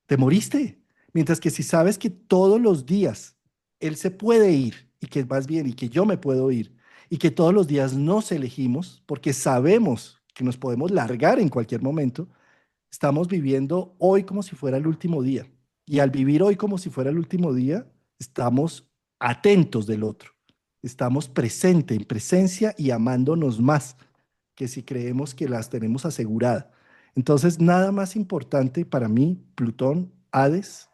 te moriste. Mientras que si sabes que todos los días él se puede ir y que vas bien y que yo me puedo ir y que todos los días nos elegimos porque sabemos que nos podemos largar en cualquier momento, estamos viviendo hoy como si fuera el último día. Y al vivir hoy como si fuera el último día, estamos atentos del otro. Estamos presente, en presencia y amándonos más que si creemos que las tenemos aseguradas. Entonces, nada más importante para mí, Plutón, Hades,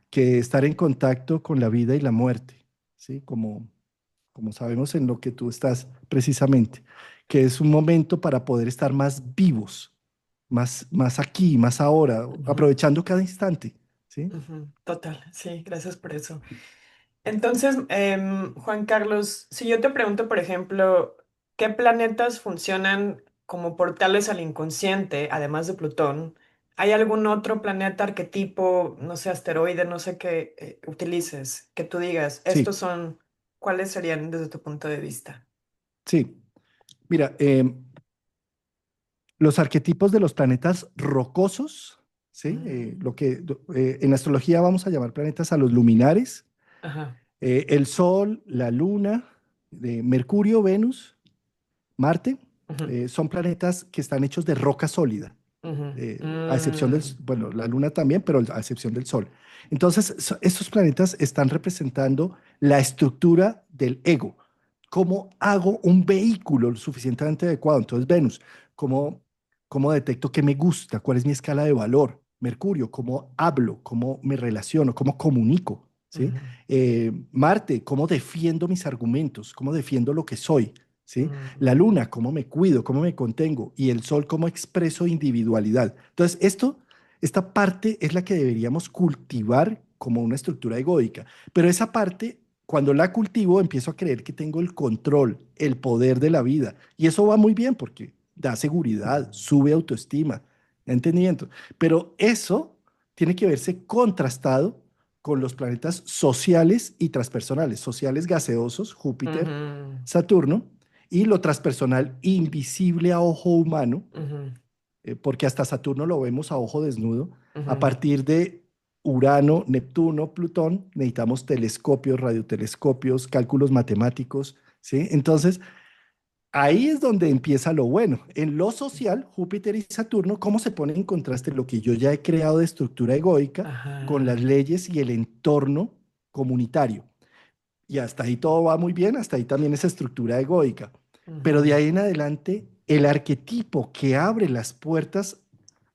que estar en contacto con la vida y la muerte, ¿sí? Como sabemos en lo que tú estás precisamente, que es un momento para poder estar más vivos, más aquí, más ahora, Ujú, aprovechando cada instante, ¿sí? ujú. Total, sí, gracias por eso. Entonces, Juan Carlos, si yo te pregunto, por ejemplo, ¿qué planetas funcionan como portales al inconsciente, además de Plutón? ¿Hay algún otro planeta arquetipo, no sé, asteroide, no sé qué utilices, que tú digas, estos Sí, son, ¿cuáles serían desde tu punto de vista? sí. Mira, los arquetipos de los planetas rocosos, ¿sí? Mm, En astrología vamos a llamar planetas a los luminares, ajá. el Sol, la Luna, Mercurio, Venus, Marte, Ujú, son planetas que están hechos de roca sólida, ujú, a excepción del, mm, bueno, la Luna también, pero a excepción del Sol. Entonces, estos planetas están representando la estructura del ego. ¿Cómo hago un vehículo lo suficientemente adecuado? Entonces, Venus, ¿cómo, cómo detecto qué me gusta? ¿Cuál es mi escala de valor? Mercurio, ¿cómo hablo? ¿Cómo me relaciono? ¿Cómo comunico? ¿Sí? ujú, Marte, ¿cómo defiendo mis argumentos? ¿Cómo defiendo lo que soy? ¿Sí? La ujú, luna, cómo me cuido, cómo me contengo, y el sol, cómo expreso individualidad. Entonces, esta parte es la que deberíamos cultivar como una estructura egoica, pero esa parte, cuando la cultivo, empiezo a creer que tengo el control, el poder de la vida, y eso va muy bien porque da seguridad, sube autoestima, entendimiento, pero eso tiene que verse contrastado con los planetas sociales y transpersonales, sociales gaseosos, Júpiter, ujú, Saturno, y lo transpersonal invisible a ojo humano, ujú, porque hasta Saturno lo vemos a ojo desnudo. A ujú. partir de Urano, Neptuno, Plutón, necesitamos telescopios, radiotelescopios, cálculos matemáticos, ¿sí? Entonces, ahí es donde empieza lo bueno. En lo social, Júpiter y Saturno, ¿cómo se pone en contraste lo que yo ya he creado de estructura egoica con las Ajá. leyes y el entorno comunitario? Y hasta ahí todo va muy bien, hasta ahí también esa estructura egoica. Pero de Ujú, ahí en adelante, el arquetipo que abre las puertas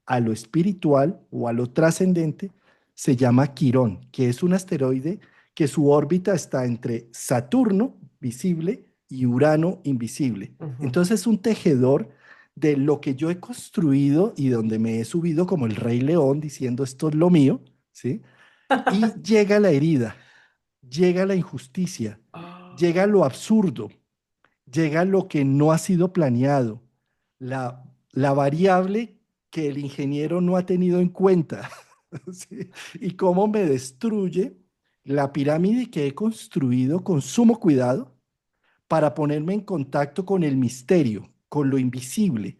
a lo espiritual o a lo trascendente se llama Quirón, que es un asteroide que su órbita está entre Saturno, visible, y Urano, invisible. ujú. Entonces es un tejedor de lo que yo he construido y donde me he subido como el Rey León diciendo esto es lo mío, ¿sí? Y llega la herida, llega la injusticia, llega Oh, lo absurdo, llega lo que no ha sido planeado, la variable que el ingeniero no ha tenido en cuenta, ¿sí? Y cómo me destruye la pirámide que he construido con sumo cuidado para ponerme en contacto con el misterio, con lo invisible,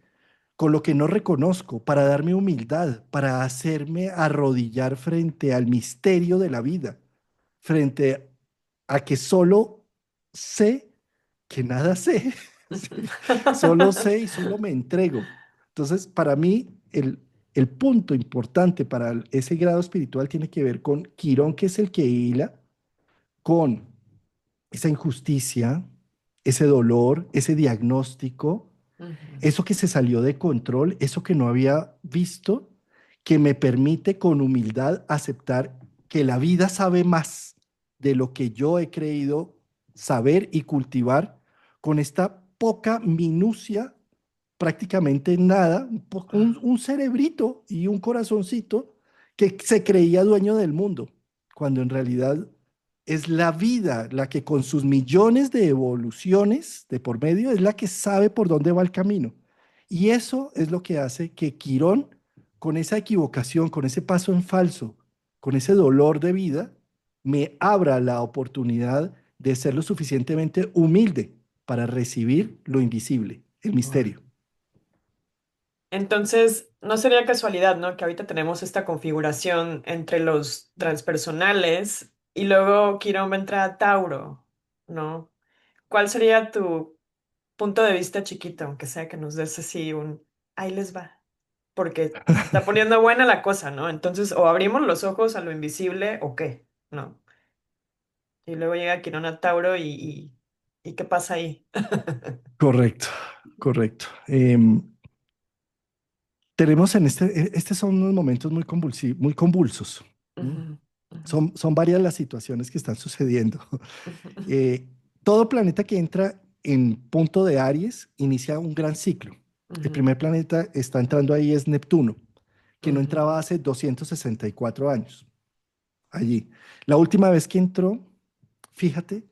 con lo que no reconozco, para darme humildad, para hacerme arrodillar frente al misterio de la vida, frente a que solo sé que nada sé. ¿Sí? Solo sé y solo me entrego. Entonces, para mí, el punto importante para ese grado espiritual tiene que ver con Quirón, que es el que hila con esa injusticia, ese dolor, ese diagnóstico, Ujú. eso que se salió de control, eso que no había visto, que me permite con humildad aceptar que la vida sabe más de lo que yo he creído saber y cultivar con esta poca minucia, prácticamente nada, Wow. un cerebrito y un corazoncito que se creía dueño del mundo, cuando en realidad es la vida la que con sus millones de evoluciones de por medio es la que sabe por dónde va el camino. Y eso es lo que hace que Quirón, con esa equivocación, con ese paso en falso, con ese dolor de vida, me abra la oportunidad de ser lo suficientemente humilde para recibir lo invisible, el misterio. Entonces, no sería casualidad, ¿no? Que ahorita tenemos esta configuración entre los transpersonales y luego Quirón va a entrar a Tauro, ¿no? ¿Cuál sería tu punto de vista chiquito, aunque sea que nos des así un, ahí les va? Porque se está poniendo buena la cosa, ¿no? Entonces, o abrimos los ojos a lo invisible o qué, ¿no? Y luego llega Quirón a Tauro y ¿qué pasa ahí? Correcto, correcto. Tenemos en estos son unos momentos muy convulsos. ¿M? Ujú, ujú, Son varias las situaciones que están sucediendo. Eh, Todo planeta que entra en punto de Aries inicia un gran ciclo. El ujú, primer planeta está entrando ahí es Neptuno, que no ujú, entraba hace 264 años allí. La última vez que entró, fíjate,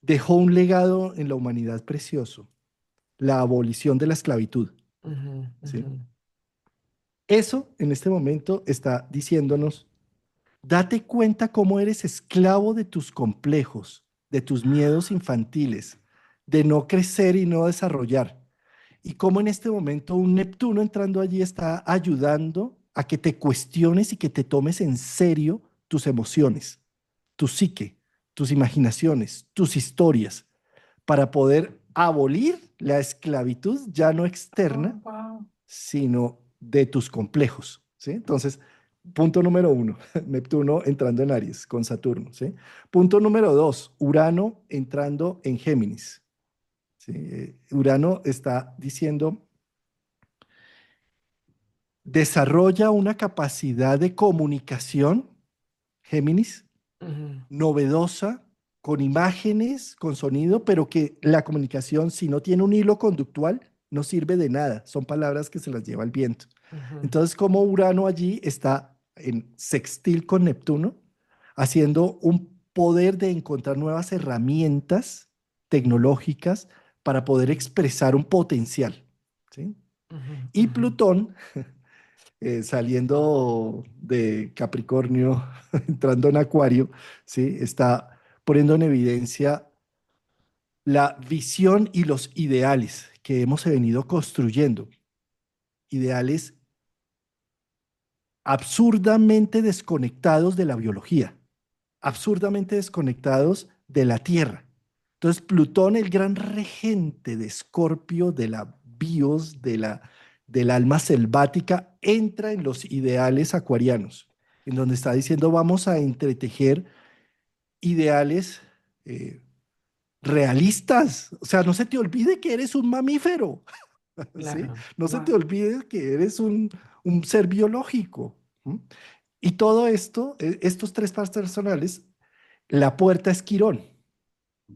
dejó un legado en la humanidad precioso, la abolición de la esclavitud. ujú, ¿Sí? ujú, Eso en este momento está diciéndonos, date cuenta cómo eres esclavo de tus complejos, de tus miedos infantiles, de no crecer y no desarrollar. Y cómo en este momento un Neptuno entrando allí está ayudando a que te cuestiones y que te tomes en serio tus emociones, tu psique, tus imaginaciones, tus historias, para poder abolir la esclavitud ya no externa, oh, wow. sino de tus complejos, ¿sí? Entonces, punto número uno, Neptuno entrando en Aries con Saturno, ¿sí? Punto número dos, Urano entrando en Géminis, ¿sí? Urano está diciendo, desarrolla una capacidad de comunicación, Géminis, Ujú, novedosa, con imágenes, con sonido, pero que la comunicación, si no tiene un hilo conductual, no sirve de nada. Son palabras que se las lleva el viento. ujú, Entonces, como Urano allí está en sextil con Neptuno, haciendo un poder de encontrar nuevas herramientas tecnológicas para poder expresar un potencial, ¿sí? ujú, Y ujú. Plutón, saliendo de Capricornio, entrando en Acuario, ¿sí? Está poniendo en evidencia la visión y los ideales que hemos venido construyendo, ideales absurdamente desconectados de la biología, absurdamente desconectados de la Tierra. Entonces, Plutón, el gran regente de Escorpio, de la bios, del alma selvática, entra en los ideales acuarianos, en donde está diciendo vamos a entretejer ideales eh, realistas. O sea, no se te olvide que eres un mamífero, ¿sí? Claro, No se te wow. olvide que eres un ser biológico. ¿M? Y todo esto, estos tres partes personales, la puerta es Quirón,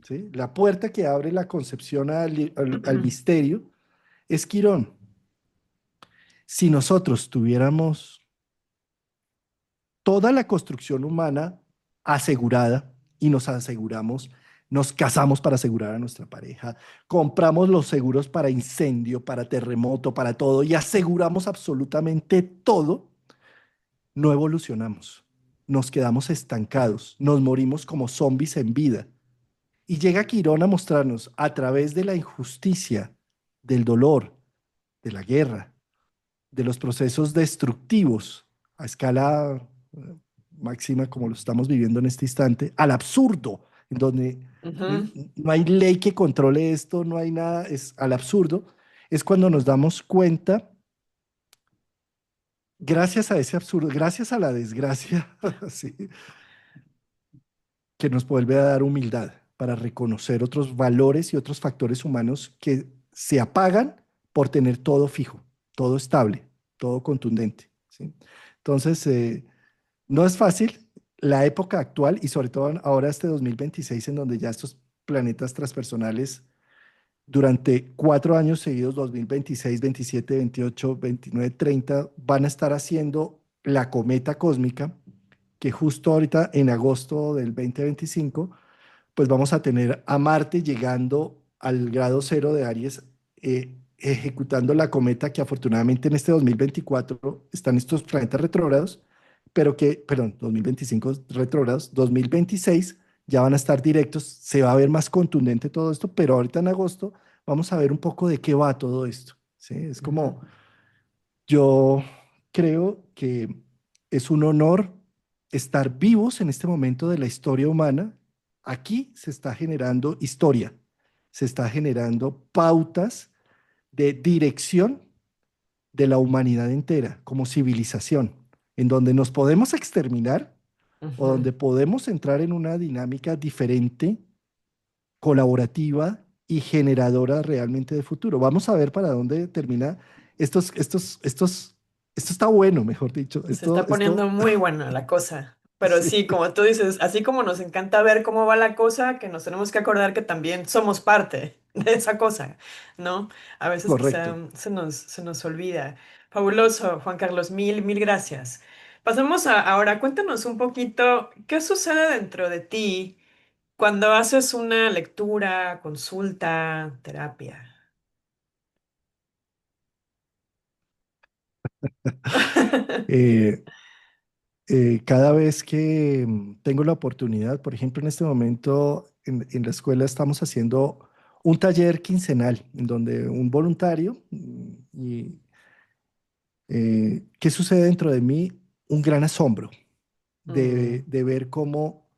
¿sí? La puerta que abre la concepción al misterio es Quirón. Si nosotros tuviéramos toda la construcción humana asegurada y nos aseguramos, nos casamos para asegurar a nuestra pareja, compramos los seguros para incendio, para terremoto, para todo y aseguramos absolutamente todo, no evolucionamos. Nos quedamos estancados, nos morimos como zombies en vida. Y llega Quirón a mostrarnos a través de la injusticia, del dolor, de la guerra, de los procesos destructivos a escala máxima como lo estamos viviendo en este instante, al absurdo, en donde Ujú. no hay ley que controle esto, no hay nada, es al absurdo, es cuando nos damos cuenta, gracias a ese absurdo, gracias a la desgracia, sí, que nos vuelve a dar humildad. para reconocer otros valores y otros factores humanos que se apagan por tener todo fijo, todo estable, todo contundente, ¿sí? Entonces, no es fácil la época actual y sobre todo ahora este 2026 en donde ya estos planetas transpersonales durante 4 años seguidos, 2026, 27, 28, 29, 30, van a estar haciendo la cometa cósmica que justo ahorita en agosto del 2025 pues vamos a tener a Marte llegando al grado cero de Aries, ejecutando la cometa que afortunadamente en este 2024 están estos planetas retrógrados, pero que, perdón, 2025 retrógrados, 2026 ya van a estar directos, se va a ver más contundente todo esto, pero ahorita en agosto vamos a ver un poco de qué va todo esto, ¿sí? Es Ujú, como yo creo que es un honor estar vivos en este momento de la historia humana. Aquí se está generando historia, se está generando pautas de dirección de la humanidad entera como civilización, en donde nos podemos exterminar o ujú. donde podemos entrar en una dinámica diferente, colaborativa y generadora realmente de futuro. Vamos a ver para dónde termina esto está bueno, mejor dicho. Se está poniendo Esto, muy buena la cosa. Pero sí, sí, como tú dices, así como nos encanta ver cómo va la cosa, que nos tenemos que acordar que también somos parte de esa cosa, ¿no? A veces quizá correcto. se nos olvida. Fabuloso, Juan Carlos, mil gracias. Pasemos a ahora, cuéntanos un poquito, ¿qué sucede dentro de ti cuando haces una lectura, consulta, terapia? Eh, cada vez que tengo la oportunidad, por ejemplo, en este momento en la escuela estamos haciendo un taller quincenal en donde un voluntario ¿qué sucede dentro de mí? Un gran asombro de ver cómo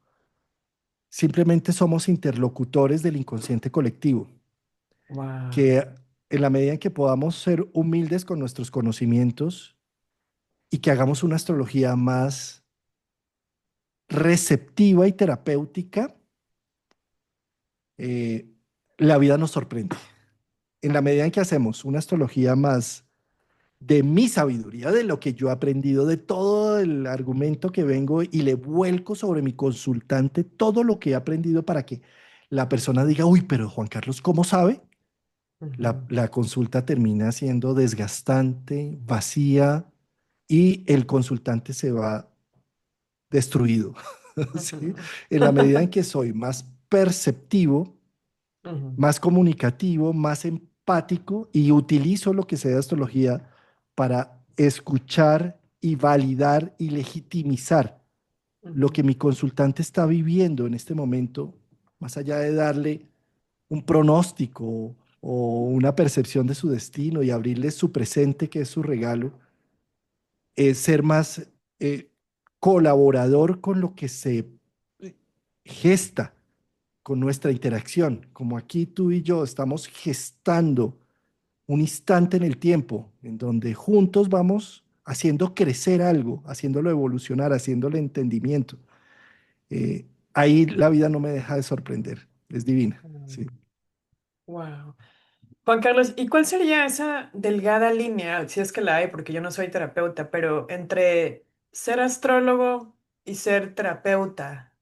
simplemente somos interlocutores del inconsciente colectivo, Wow. que en la medida en que podamos ser humildes con nuestros conocimientos y que hagamos una astrología más receptiva y terapéutica, eh, la vida nos sorprende. En la medida en que hacemos una astrología más de mi sabiduría, de lo que yo he aprendido, de todo el argumento que vengo y le vuelco sobre mi consultante todo lo que he aprendido para que la persona diga, uy, pero Juan Carlos, ¿cómo sabe? La consulta termina siendo desgastante, vacía y el consultante se va destruido. ¿Sí? Ujú, En la medida en que soy más perceptivo, ujú, más comunicativo, más empático y utilizo lo que sé de astrología para escuchar y validar y legitimizar lo ujú, que mi consultante está viviendo en este momento, más allá de darle un pronóstico o una percepción de su destino y abrirle su presente, que es su regalo, es ser más colaborador con lo que se gesta con nuestra interacción, como aquí tú y yo estamos gestando un instante en el tiempo en donde juntos vamos haciendo crecer algo, haciéndolo evolucionar, haciéndole entendimiento. Ahí la vida no me deja de sorprender, es divina, sí. wow. Juan Carlos, ¿y cuál sería esa delgada línea, si es que la hay, porque yo no soy terapeuta, pero entre ser astrólogo y ser terapeuta?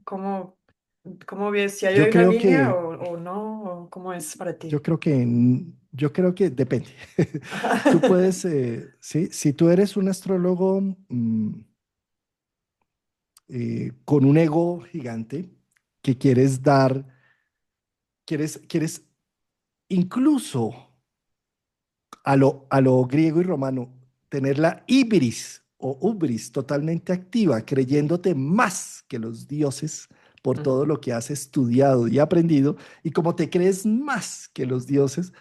¿Cómo, cómo ves si Yo hay una creo línea que, o no? ¿O cómo es para ti? yo creo que depende. Tú puedes, sí, si tú eres un astrólogo con un ego gigante que quieres dar, quieres incluso a lo griego y romano, tener la ibris o ubris totalmente activa, creyéndote más que los dioses por todo Ujú, lo que has estudiado y aprendido, y como te crees más que los dioses,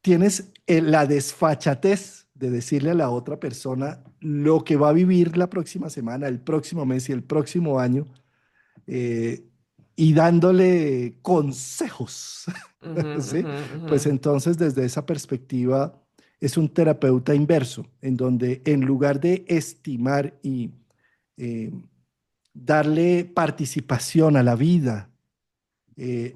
tienes la desfachatez de decirle a la otra persona lo que va a vivir la próxima semana, el próximo mes y el próximo año, eh, y dándole consejos. ujú, ¿Sí? ujú, ujú, Pues entonces desde esa perspectiva es un terapeuta inverso, en donde en lugar de estimar y eh, darle participación a la vida,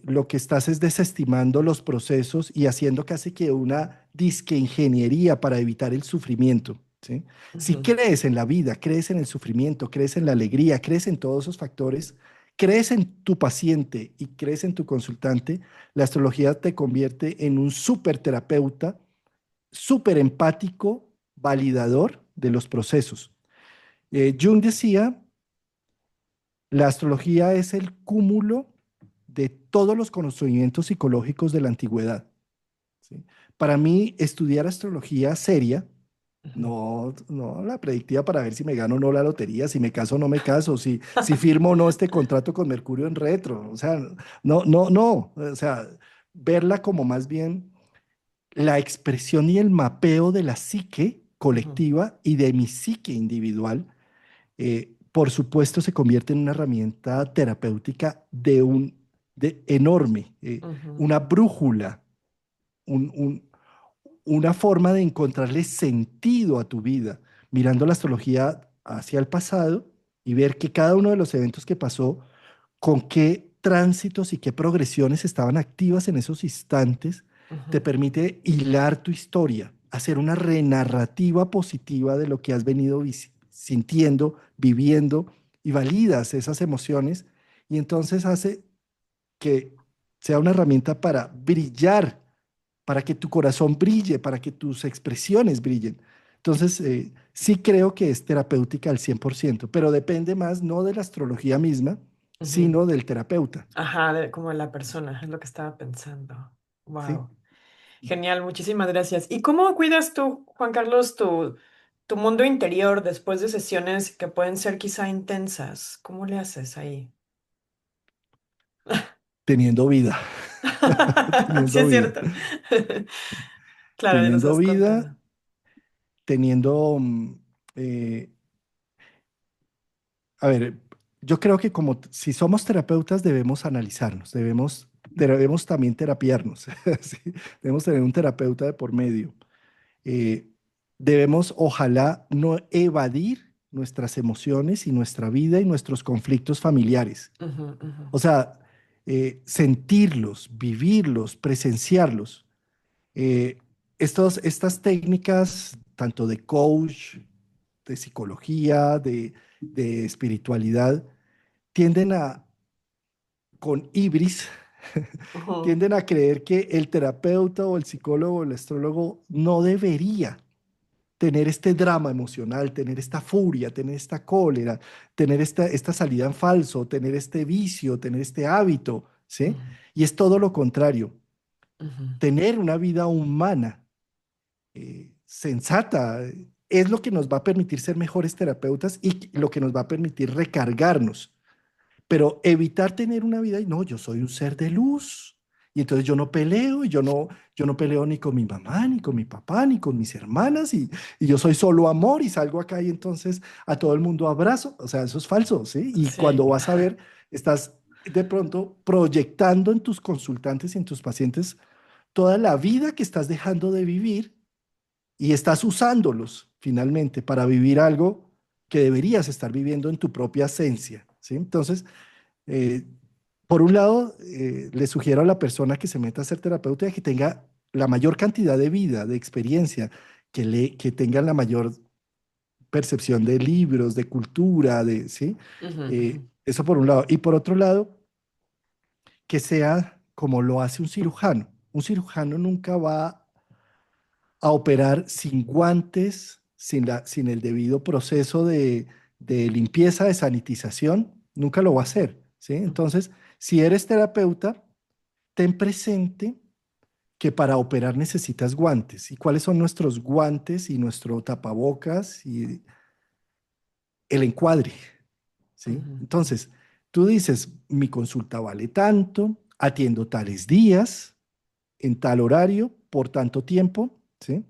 lo que estás es desestimando los procesos y haciendo casi que una disque ingeniería para evitar el sufrimiento, ¿sí? Si Ujú, crees en la vida, crees en el sufrimiento, crees en la alegría, crees en todos esos factores, crees en tu paciente y crees en tu consultante, la astrología te convierte en un súper terapeuta, súper empático, validador de los procesos. Jung decía, la astrología es el cúmulo de todos los conocimientos psicológicos de la antigüedad, ¿sí? Para mí, estudiar astrología seria, ujú. no la predictiva para ver si me gano o no la lotería, si me caso o no me caso, si firmo o no este contrato con Mercurio en retro, o sea, no, o sea, verla como más bien la expresión y el mapeo de la psique Ujú, colectiva y de mi psique individual, por supuesto, se convierte en una herramienta terapéutica de enorme, ujú, una brújula, un- un- una forma de encontrarle sentido a tu vida, mirando la astrología hacia el pasado y ver que cada uno de los eventos que pasó, con qué tránsitos y qué progresiones estaban activas en esos instantes, te ujú, permite hilar tu historia, hacer una renarrativa positiva de lo que has venido sintiendo, viviendo y validas esas emociones y entonces hace que sea una herramienta para brillar, para que tu corazón brille, para que tus expresiones brillen. Entonces, sí creo que es terapéutica al 100%, pero depende más no de la astrología misma, ujú. sino del terapeuta, Ajá, como de la persona, es lo que estaba pensando. ¿sí? Wow. Genial, muchísimas gracias. ¿Y cómo cuidas tú, Juan Carlos, tu mundo interior después de sesiones que pueden ser quizá intensas? ¿Cómo le haces ahí? Teniendo vida, Sí, teniendo es vida, cierto. Claro, ya nos teniendo has vida, contado. teniendo, eh, a ver, yo creo que si somos terapeutas debemos analizarnos, debemos también terapiarnos, ¿sí? Debemos tener un terapeuta de por medio. eh, Debemos, ojalá, no evadir nuestras emociones y nuestra vida y nuestros conflictos familiares. Ujú, ujú, O sea, sentirlos, vivirlos, presenciarlos. Eh, estas técnicas, tanto de coach, de psicología, de espiritualidad, tienden con ibris, ujú, tienden a creer que el terapeuta o el psicólogo o el astrólogo no debería tener este drama emocional, tener esta furia, tener esta cólera, tener esta salida en falso, tener este vicio, tener este hábito, ¿sí? ujú, Y es todo lo contrario. ujú, Tener una vida humana, sensata, es lo que nos va a permitir ser mejores terapeutas y lo que nos va a permitir recargarnos, pero evitar tener una vida y no, yo soy un ser de luz. Y entonces yo no peleo, y yo no peleo ni con mi mamá, ni con mi papá, ni con mis hermanas, y yo soy solo amor y salgo acá y entonces a todo el mundo abrazo. O sea, eso es falso, ¿sí? Y cuando sí. vas a ver, estás de pronto proyectando en tus consultantes y en tus pacientes toda la vida que estás dejando de vivir y estás usándolos finalmente para vivir algo que deberías estar viviendo en tu propia esencia, ¿sí? Entonces, eh, por un lado, le sugiero a la persona que se meta a ser terapeuta que tenga la mayor cantidad de vida, de experiencia, que tenga la mayor percepción de libros, de cultura, ¿sí? Ujú, ujú, Eso por un lado. Y por otro lado, que sea como lo hace un cirujano. Un cirujano nunca va a operar sin guantes, sin el debido proceso de limpieza, de sanitización, nunca lo va a hacer, ¿sí? ujú, Entonces, si eres terapeuta, ten presente que para operar necesitas guantes. ¿Y cuáles son nuestros guantes y nuestro tapabocas y el encuadre? ¿Sí? ujú, ujú, Entonces, tú dices, mi consulta vale tanto, atiendo tales días, en tal horario, por tanto tiempo, ¿sí?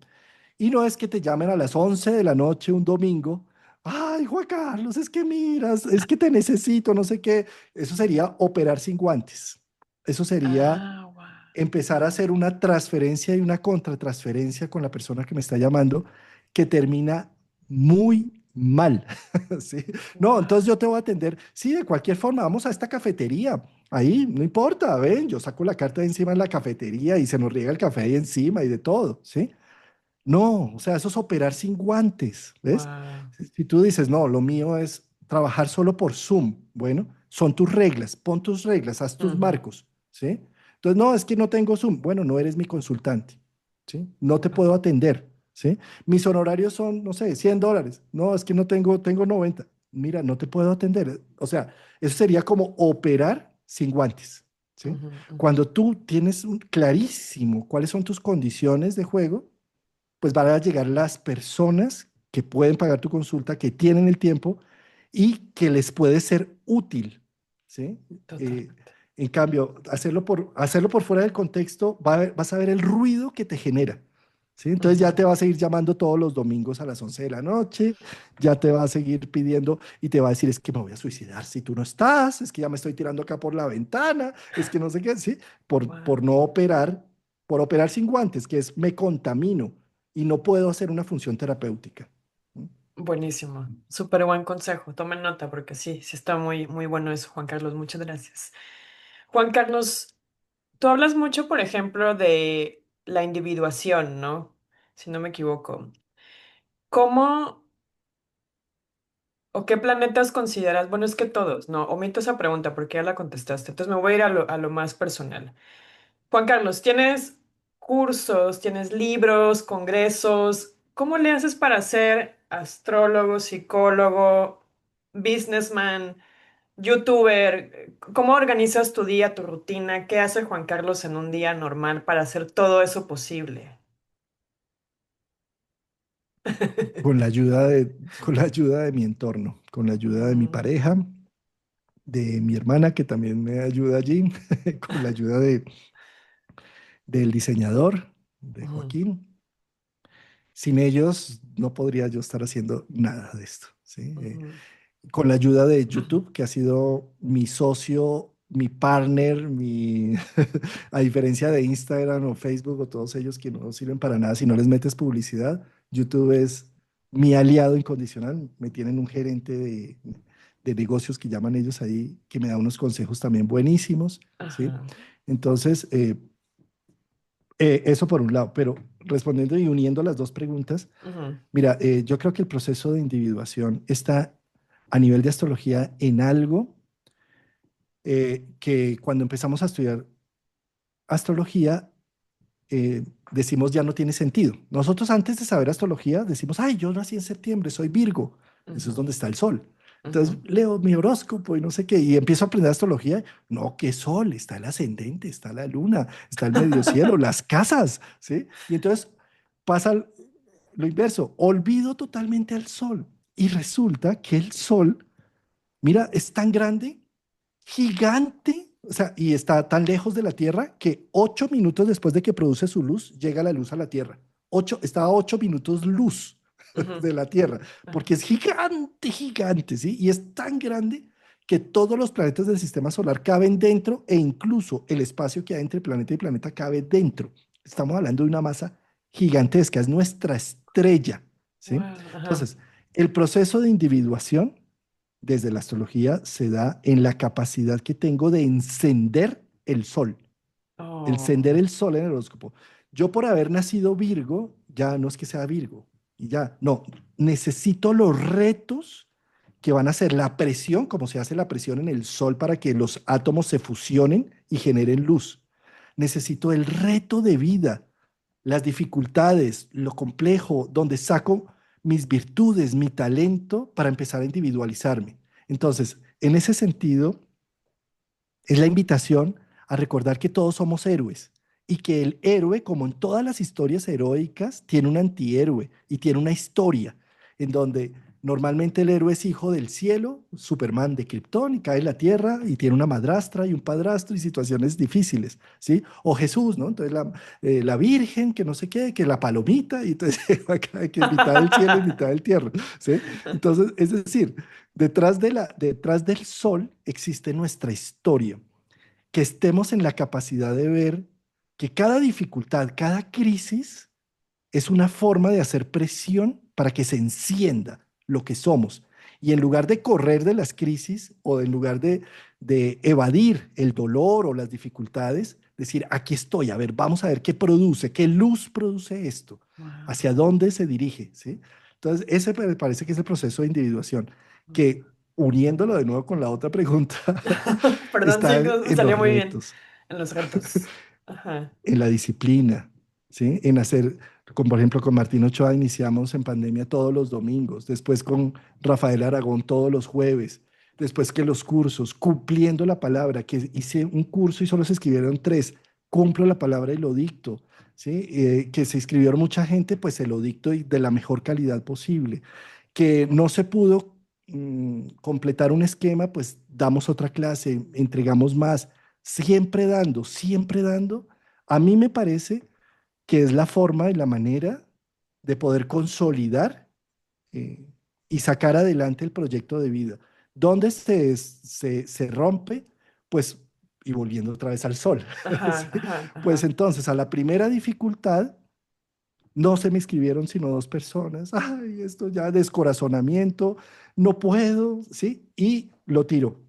Y no es que te llamen a las 11 de la noche un domingo. Ay, Juan Carlos, es que miras, es que te necesito, no sé qué. Eso sería operar sin guantes. Eso sería ah, wow. empezar a hacer una transferencia y una contratransferencia con la persona que me está llamando que termina muy mal. ¿Sí? No, Wow. entonces yo te voy a atender, sí, de cualquier forma, vamos a esta cafetería. Ahí, no importa, ven, yo saco la carta de encima en la cafetería y se nos riega el café ahí encima y de todo, ¿sí? No, o sea, eso es operar sin guantes, ¿ves? Wow. Si tú dices, no, lo mío es trabajar solo por Zoom, bueno, son tus reglas, pon tus reglas, haz tus Ujú. marcos, ¿sí? Entonces, no, es que no tengo Zoom, bueno, no eres mi consultante, ¿sí? No te puedo Ajá. atender, ¿sí? Mis honorarios son, no sé, $100, no, es que no tengo, tengo 90, mira, no te puedo atender, o sea, eso sería como operar sin guantes, ¿sí? Ujú, ujú. Cuando tú tienes clarísimo cuáles son tus condiciones de juego, pues van a llegar las personas que pueden pagar tu consulta, que tienen el tiempo y que les puede ser útil, ¿sí? Totalmente. En cambio, hacerlo por fuera del contexto, vas a ver el ruido que te genera, ¿sí? Entonces ya Ujú. te va a seguir llamando todos los domingos a las 11 de la noche, ya te va a seguir pidiendo y te va a decir, es que me voy a suicidar si tú no estás, es que ya me estoy tirando acá por la ventana, es que no sé qué, ¿sí? Por Wow. no operar, por operar sin guantes, que es me contamino y no puedo hacer una función terapéutica. ¿Mm? Buenísimo. Súper buen consejo. Tomen nota porque sí, sí está muy, muy bueno eso, Juan Carlos. Muchas gracias. Juan Carlos, tú hablas mucho, por ejemplo, de la individuación, ¿no? Si no me equivoco. ¿Cómo o qué planetas consideras? Bueno, es que todos, no, omito esa pregunta porque ya la contestaste. Entonces me voy a ir a lo más personal. Juan Carlos, ¿tienes cursos, tienes libros, congresos? ¿Cómo le haces para ser astrólogo, psicólogo, businessman, youtuber? ¿Cómo organizas tu día, tu rutina? ¿Qué hace Juan Carlos en un día normal para hacer todo eso posible? Con la ayuda de mi entorno, con la ayuda de mi Ujú, pareja, de mi hermana que también me ayuda allí, con la ayuda del diseñador, de ujú, Joaquín. Sin ellos no podría yo estar haciendo nada de esto, ¿sí? ujú, Con la ayuda de YouTube, que ha sido mi socio, mi partner, a diferencia de Instagram o Facebook o todos ellos que no sirven para nada si no les metes publicidad, YouTube es mi aliado incondicional. Me tienen un gerente de negocios que llaman ellos ahí, que me da unos consejos también buenísimos, ¿sí? ajá, Entonces, eso por un lado, pero respondiendo y uniendo las dos preguntas, ujú, mira, yo creo que el proceso de individuación está a nivel de astrología en algo que cuando empezamos a estudiar astrología decimos ya no tiene sentido. Nosotros antes de saber astrología decimos, ay, yo nací en septiembre, soy Virgo, eso es ujú, donde está el sol. Entonces ujú, leo mi horóscopo y no sé qué, y empiezo a aprender astrología. No, qué sol, está el ascendente, está la luna, está el medio cielo, las casas, ¿sí? Y entonces pasa lo inverso, olvido totalmente al sol. Y resulta que el sol, mira, es tan grande, gigante, o sea, y está tan lejos de la Tierra que 8 minutos después de que produce su luz, llega la luz a la Tierra. Está a 8 minutos luz ujú, de la Tierra, ajá. porque es gigante, gigante, ¿sí? Y es tan grande que todos los planetas del sistema solar caben dentro e incluso el espacio que hay entre planeta y planeta cabe dentro. Estamos hablando de una masa gigantesca, es nuestra estrella, ¿sí? Wow, ajá. Entonces, el proceso de individuación desde la astrología se da en la capacidad que tengo de encender el sol, encender Oh, el sol en el horóscopo. Yo por haber nacido Virgo, ya no es que sea Virgo, y ya, no, necesito los retos que van a ser la presión, como se hace la presión en el sol para que los átomos se fusionen y generen luz. Necesito el reto de vida, las dificultades, lo complejo, donde saco mis virtudes, mi talento para empezar a individualizarme. Entonces, en ese sentido, es la invitación a recordar que todos somos héroes y que el héroe, como en todas las historias heroicas, tiene un antihéroe y tiene una historia en donde normalmente el héroe es hijo del cielo, Superman de Krypton, y cae en la tierra y tiene una madrastra y un padrastro y situaciones difíciles, ¿sí? O Jesús, ¿no? Entonces la Virgen, que no sé qué, que la palomita, y entonces que es mitad del cielo y mitad del tierra, ¿sí? Entonces, es decir, detrás del sol existe nuestra historia, que estemos en la capacidad de ver que cada dificultad, cada crisis es una forma de hacer presión para que se encienda lo que somos. Y en lugar de correr de las crisis o en lugar de evadir el dolor o las dificultades, decir, aquí estoy, a ver, vamos a ver qué produce, qué luz produce esto, Wow. hacia dónde se dirige, ¿sí? Entonces, ese me parece que es el proceso de individuación, que uniéndolo de nuevo con la otra pregunta, Perdón, está sí, en los salió muy bien retos, en los retos. Ajá. en la disciplina, ¿sí? En hacer, como por ejemplo con Martín Ochoa iniciamos en pandemia todos los domingos, después con Rafael Aragón todos los jueves, después que los cursos, cumpliendo la palabra, que hice un curso y solo se escribieron tres, cumplo la palabra y lo dicto, ¿sí? Que se inscribieron mucha gente, pues se lo dicto y de la mejor calidad posible. Que no se pudo completar un esquema, pues damos otra clase, entregamos más, siempre dando. A mí me parece que es la forma y la manera de poder consolidar eh, y sacar adelante el proyecto de vida. ¿Dónde se rompe? Pues, y volviendo otra vez al sol, Ajá, ¿sí? ajá, Pues ajá. entonces a la primera dificultad no se me inscribieron sino dos personas. Ay, esto ya descorazonamiento, no puedo, ¿sí? Y lo tiro.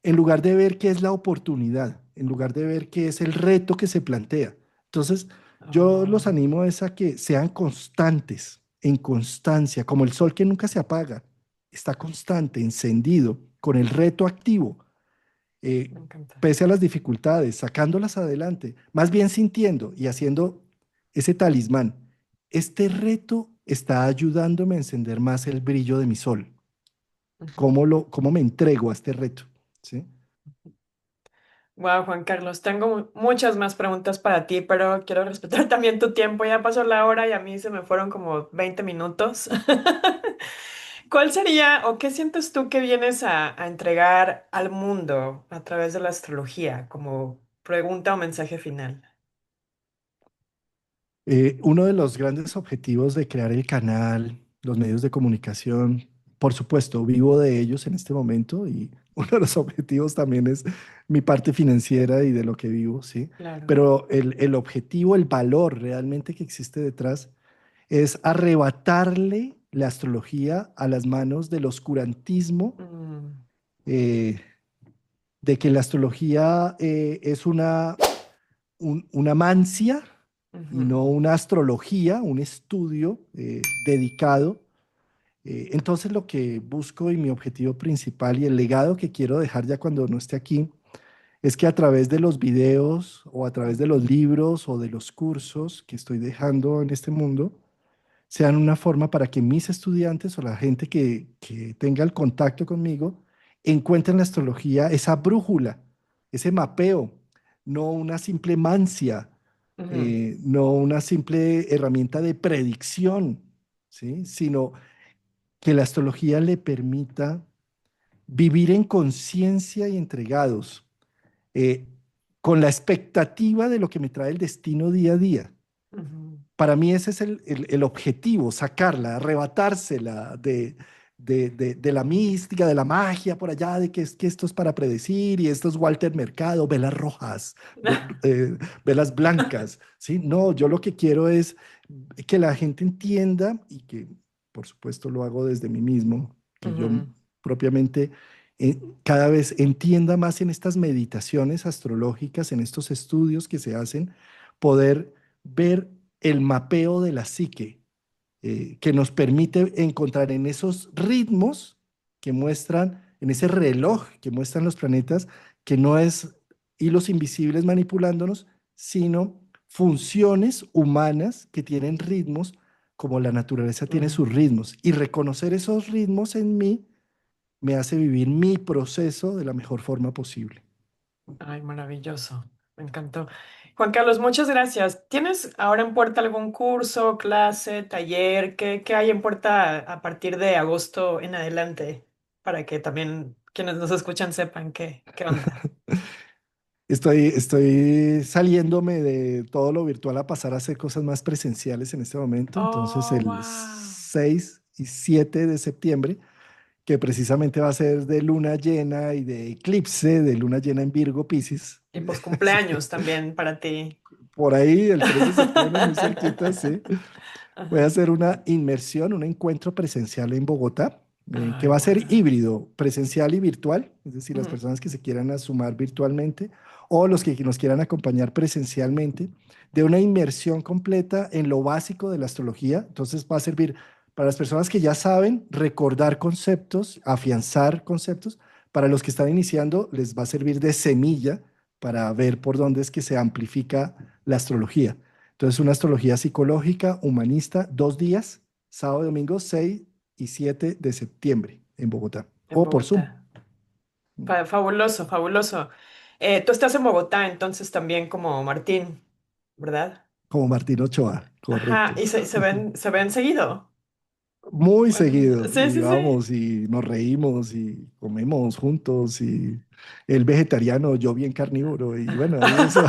En lugar de ver qué es la oportunidad, en lugar de ver qué es el reto que se plantea. Entonces, yo los Oh, animo es a que sean constantes, en constancia, como el sol que nunca se apaga, está constante, encendido, con el reto activo, eh, me encanta. pese a las dificultades, sacándolas adelante, más bien sintiendo y haciendo ese talismán. Este reto está ayudándome a encender más el brillo de mi sol. ¿Cómo me entrego a este reto? ¿Sí? Wow, Juan Carlos, tengo muchas más preguntas para ti, pero quiero respetar también tu tiempo. Ya pasó la hora y a mí se me fueron como 20 minutos. ¿Cuál sería o qué sientes tú que vienes a entregar al mundo a través de la astrología como pregunta o mensaje final? Uno de los grandes objetivos de crear el canal, los medios de comunicación, por supuesto, vivo de ellos en este momento y uno de los objetivos también es mi parte financiera y de lo que vivo, ¿sí? Claro. Pero el objetivo, el valor realmente que existe detrás es arrebatarle la astrología a las manos del oscurantismo, Mm, eh, de que la astrología es una mancia y ujú. no una astrología, un estudio dedicado. Entonces lo que busco y mi objetivo principal y el legado que quiero dejar ya cuando no esté aquí es que a través de los videos o a través de los libros o de los cursos que estoy dejando en este mundo, sean una forma para que mis estudiantes o la gente que tenga el contacto conmigo encuentren la astrología, esa brújula, ese mapeo, no una simple mancia, Ujú, no una simple herramienta de predicción, ¿sí? Sino que la astrología le permita vivir en conciencia y entregados, eh, con la expectativa de lo que me trae el destino día a día. ujú. Para mí ese es el objetivo, sacarla, arrebatársela de la mística, de la magia por allá, de que, es, que esto es para predecir y esto es Walter Mercado, velas rojas, velas blancas, ¿sí? No, yo lo que quiero es que la gente entienda y que, por supuesto, lo hago desde mí mismo, que yo Ujú, propiamente cada vez entienda más en estas meditaciones astrológicas, en estos estudios que se hacen, poder ver el mapeo de la psique, que nos permite encontrar en esos ritmos que muestran, en ese reloj que muestran los planetas, que no es hilos invisibles manipulándonos, sino funciones humanas que tienen ritmos como la naturaleza tiene ujú. sus ritmos. Y reconocer esos ritmos en mí me hace vivir mi proceso de la mejor forma posible. Ay, maravilloso. Me encantó. Juan Carlos, muchas gracias. ¿Tienes ahora en puerta algún curso, clase, taller? ¿Qué hay en puerta a partir de agosto en adelante? Para que también quienes nos escuchan sepan qué onda. Estoy saliéndome de todo lo virtual a pasar a hacer cosas más presenciales en este momento. Entonces, Oh, el wow. 6 y 7 de septiembre, que precisamente va a ser de luna llena y de eclipse, de luna llena en Virgo Piscis. Y pues cumpleaños también para ti. Por ahí, el 3 de septiembre, muy cerquita, sí. Voy a Ajá. hacer una inmersión, un encuentro presencial en Bogotá, que Ay, va a ser wow. híbrido, presencial y virtual, es decir, las personas que se quieran sumar virtualmente o los que nos quieran acompañar presencialmente, de una inmersión completa en lo básico de la astrología. Entonces va a servir para las personas que ya saben recordar conceptos, afianzar conceptos. Para los que están iniciando, les va a servir de semilla para ver por dónde es que se amplifica la astrología. Entonces, una astrología psicológica, humanista, 2 días, sábado y domingo, 6 y 7 de septiembre en Bogotá, En o por Zoom, Bogotá. Fabuloso, fabuloso. Tú estás en Bogotá, entonces también como Martín, ¿verdad? como Martín Ochoa, Ajá, correcto. y se ven seguido. Muy seguido, Sí, y sí, sí. vamos, y nos reímos, y comemos juntos, y él vegetariano, yo bien carnívoro, y bueno, ahí eso,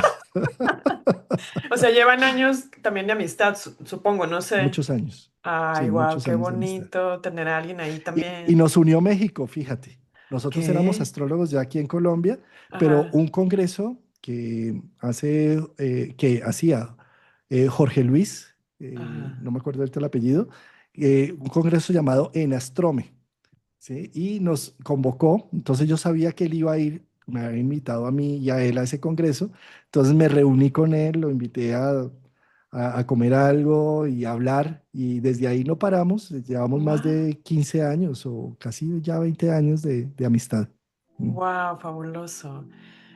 O sea, llevan años también de amistad, supongo, no sé. muchos años, Ay, sí, wow, muchos qué años de amistad. bonito tener a alguien ahí Y también. nos unió México, fíjate. Nosotros éramos ¿Qué? astrólogos ya aquí en Colombia, pero Ajá, un congreso que hacía Jorge Luis, ajá. no me acuerdo ahorita el apellido, un congreso llamado Enastrome, ¿sí? Y nos convocó, entonces yo sabía que él iba a ir, me había invitado a mí y a él a ese congreso, entonces me reuní con él, lo invité a comer algo y a hablar, y desde ahí no paramos, llevamos más Wow, de 15 años o casi ya 20 años de amistad. Mm. wow, fabuloso.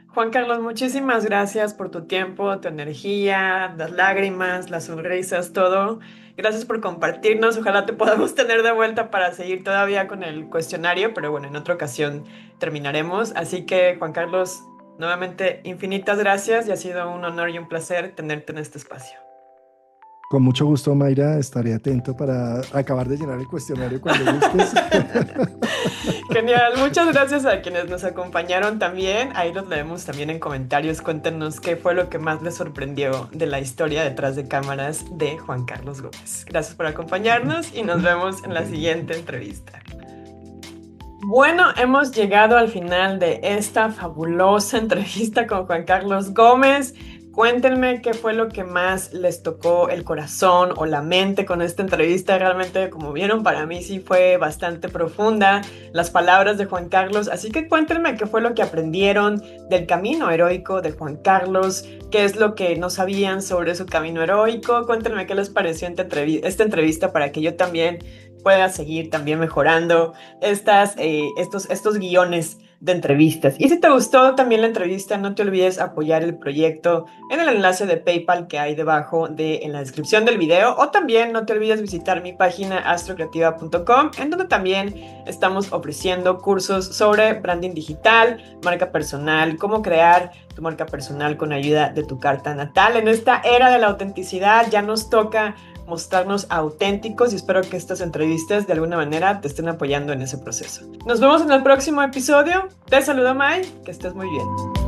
Juan Carlos, muchísimas gracias por tu tiempo, tu energía, las lágrimas, las sonrisas, todo. Gracias por compartirnos. Ojalá te podamos tener de vuelta para seguir todavía con el cuestionario, pero bueno, en otra ocasión terminaremos. Así que, Juan Carlos, nuevamente infinitas gracias y ha sido un honor y un placer tenerte en este espacio. Con mucho gusto, Mayra, estaré atento para acabar de llenar el cuestionario cuando gustes. Genial, muchas gracias a quienes nos acompañaron también. Ahí los leemos también en comentarios. Cuéntenos qué fue lo que más les sorprendió de la historia detrás de cámaras de Juan Carlos Gómez. Gracias por acompañarnos y nos vemos en la Bueno. siguiente entrevista. Bueno, hemos llegado al final de esta fabulosa entrevista con Juan Carlos Gómez. Cuéntenme qué fue lo que más les tocó el corazón o la mente con esta entrevista. Realmente, como vieron, para mí sí fue bastante profunda las palabras de Juan Carlos. Así que cuéntenme qué fue lo que aprendieron del camino heroico de Juan Carlos, qué es lo que no sabían sobre su camino heroico. Cuéntenme qué les pareció esta entrevista para que yo también pueda seguir también mejorando estos guiones de entrevistas. Y si te gustó también la entrevista, no te olvides apoyar el proyecto en el enlace de PayPal que hay debajo en la descripción del video, o también no te olvides visitar mi página astrocreativa.com, en donde también estamos ofreciendo cursos sobre branding digital, marca personal, cómo crear tu marca personal con ayuda de tu carta natal. En esta era de la autenticidad ya nos toca mostrarnos auténticos y espero que estas entrevistas de alguna manera te estén apoyando en ese proceso. Nos vemos en el próximo episodio. Te saludo Mai, que estés muy bien.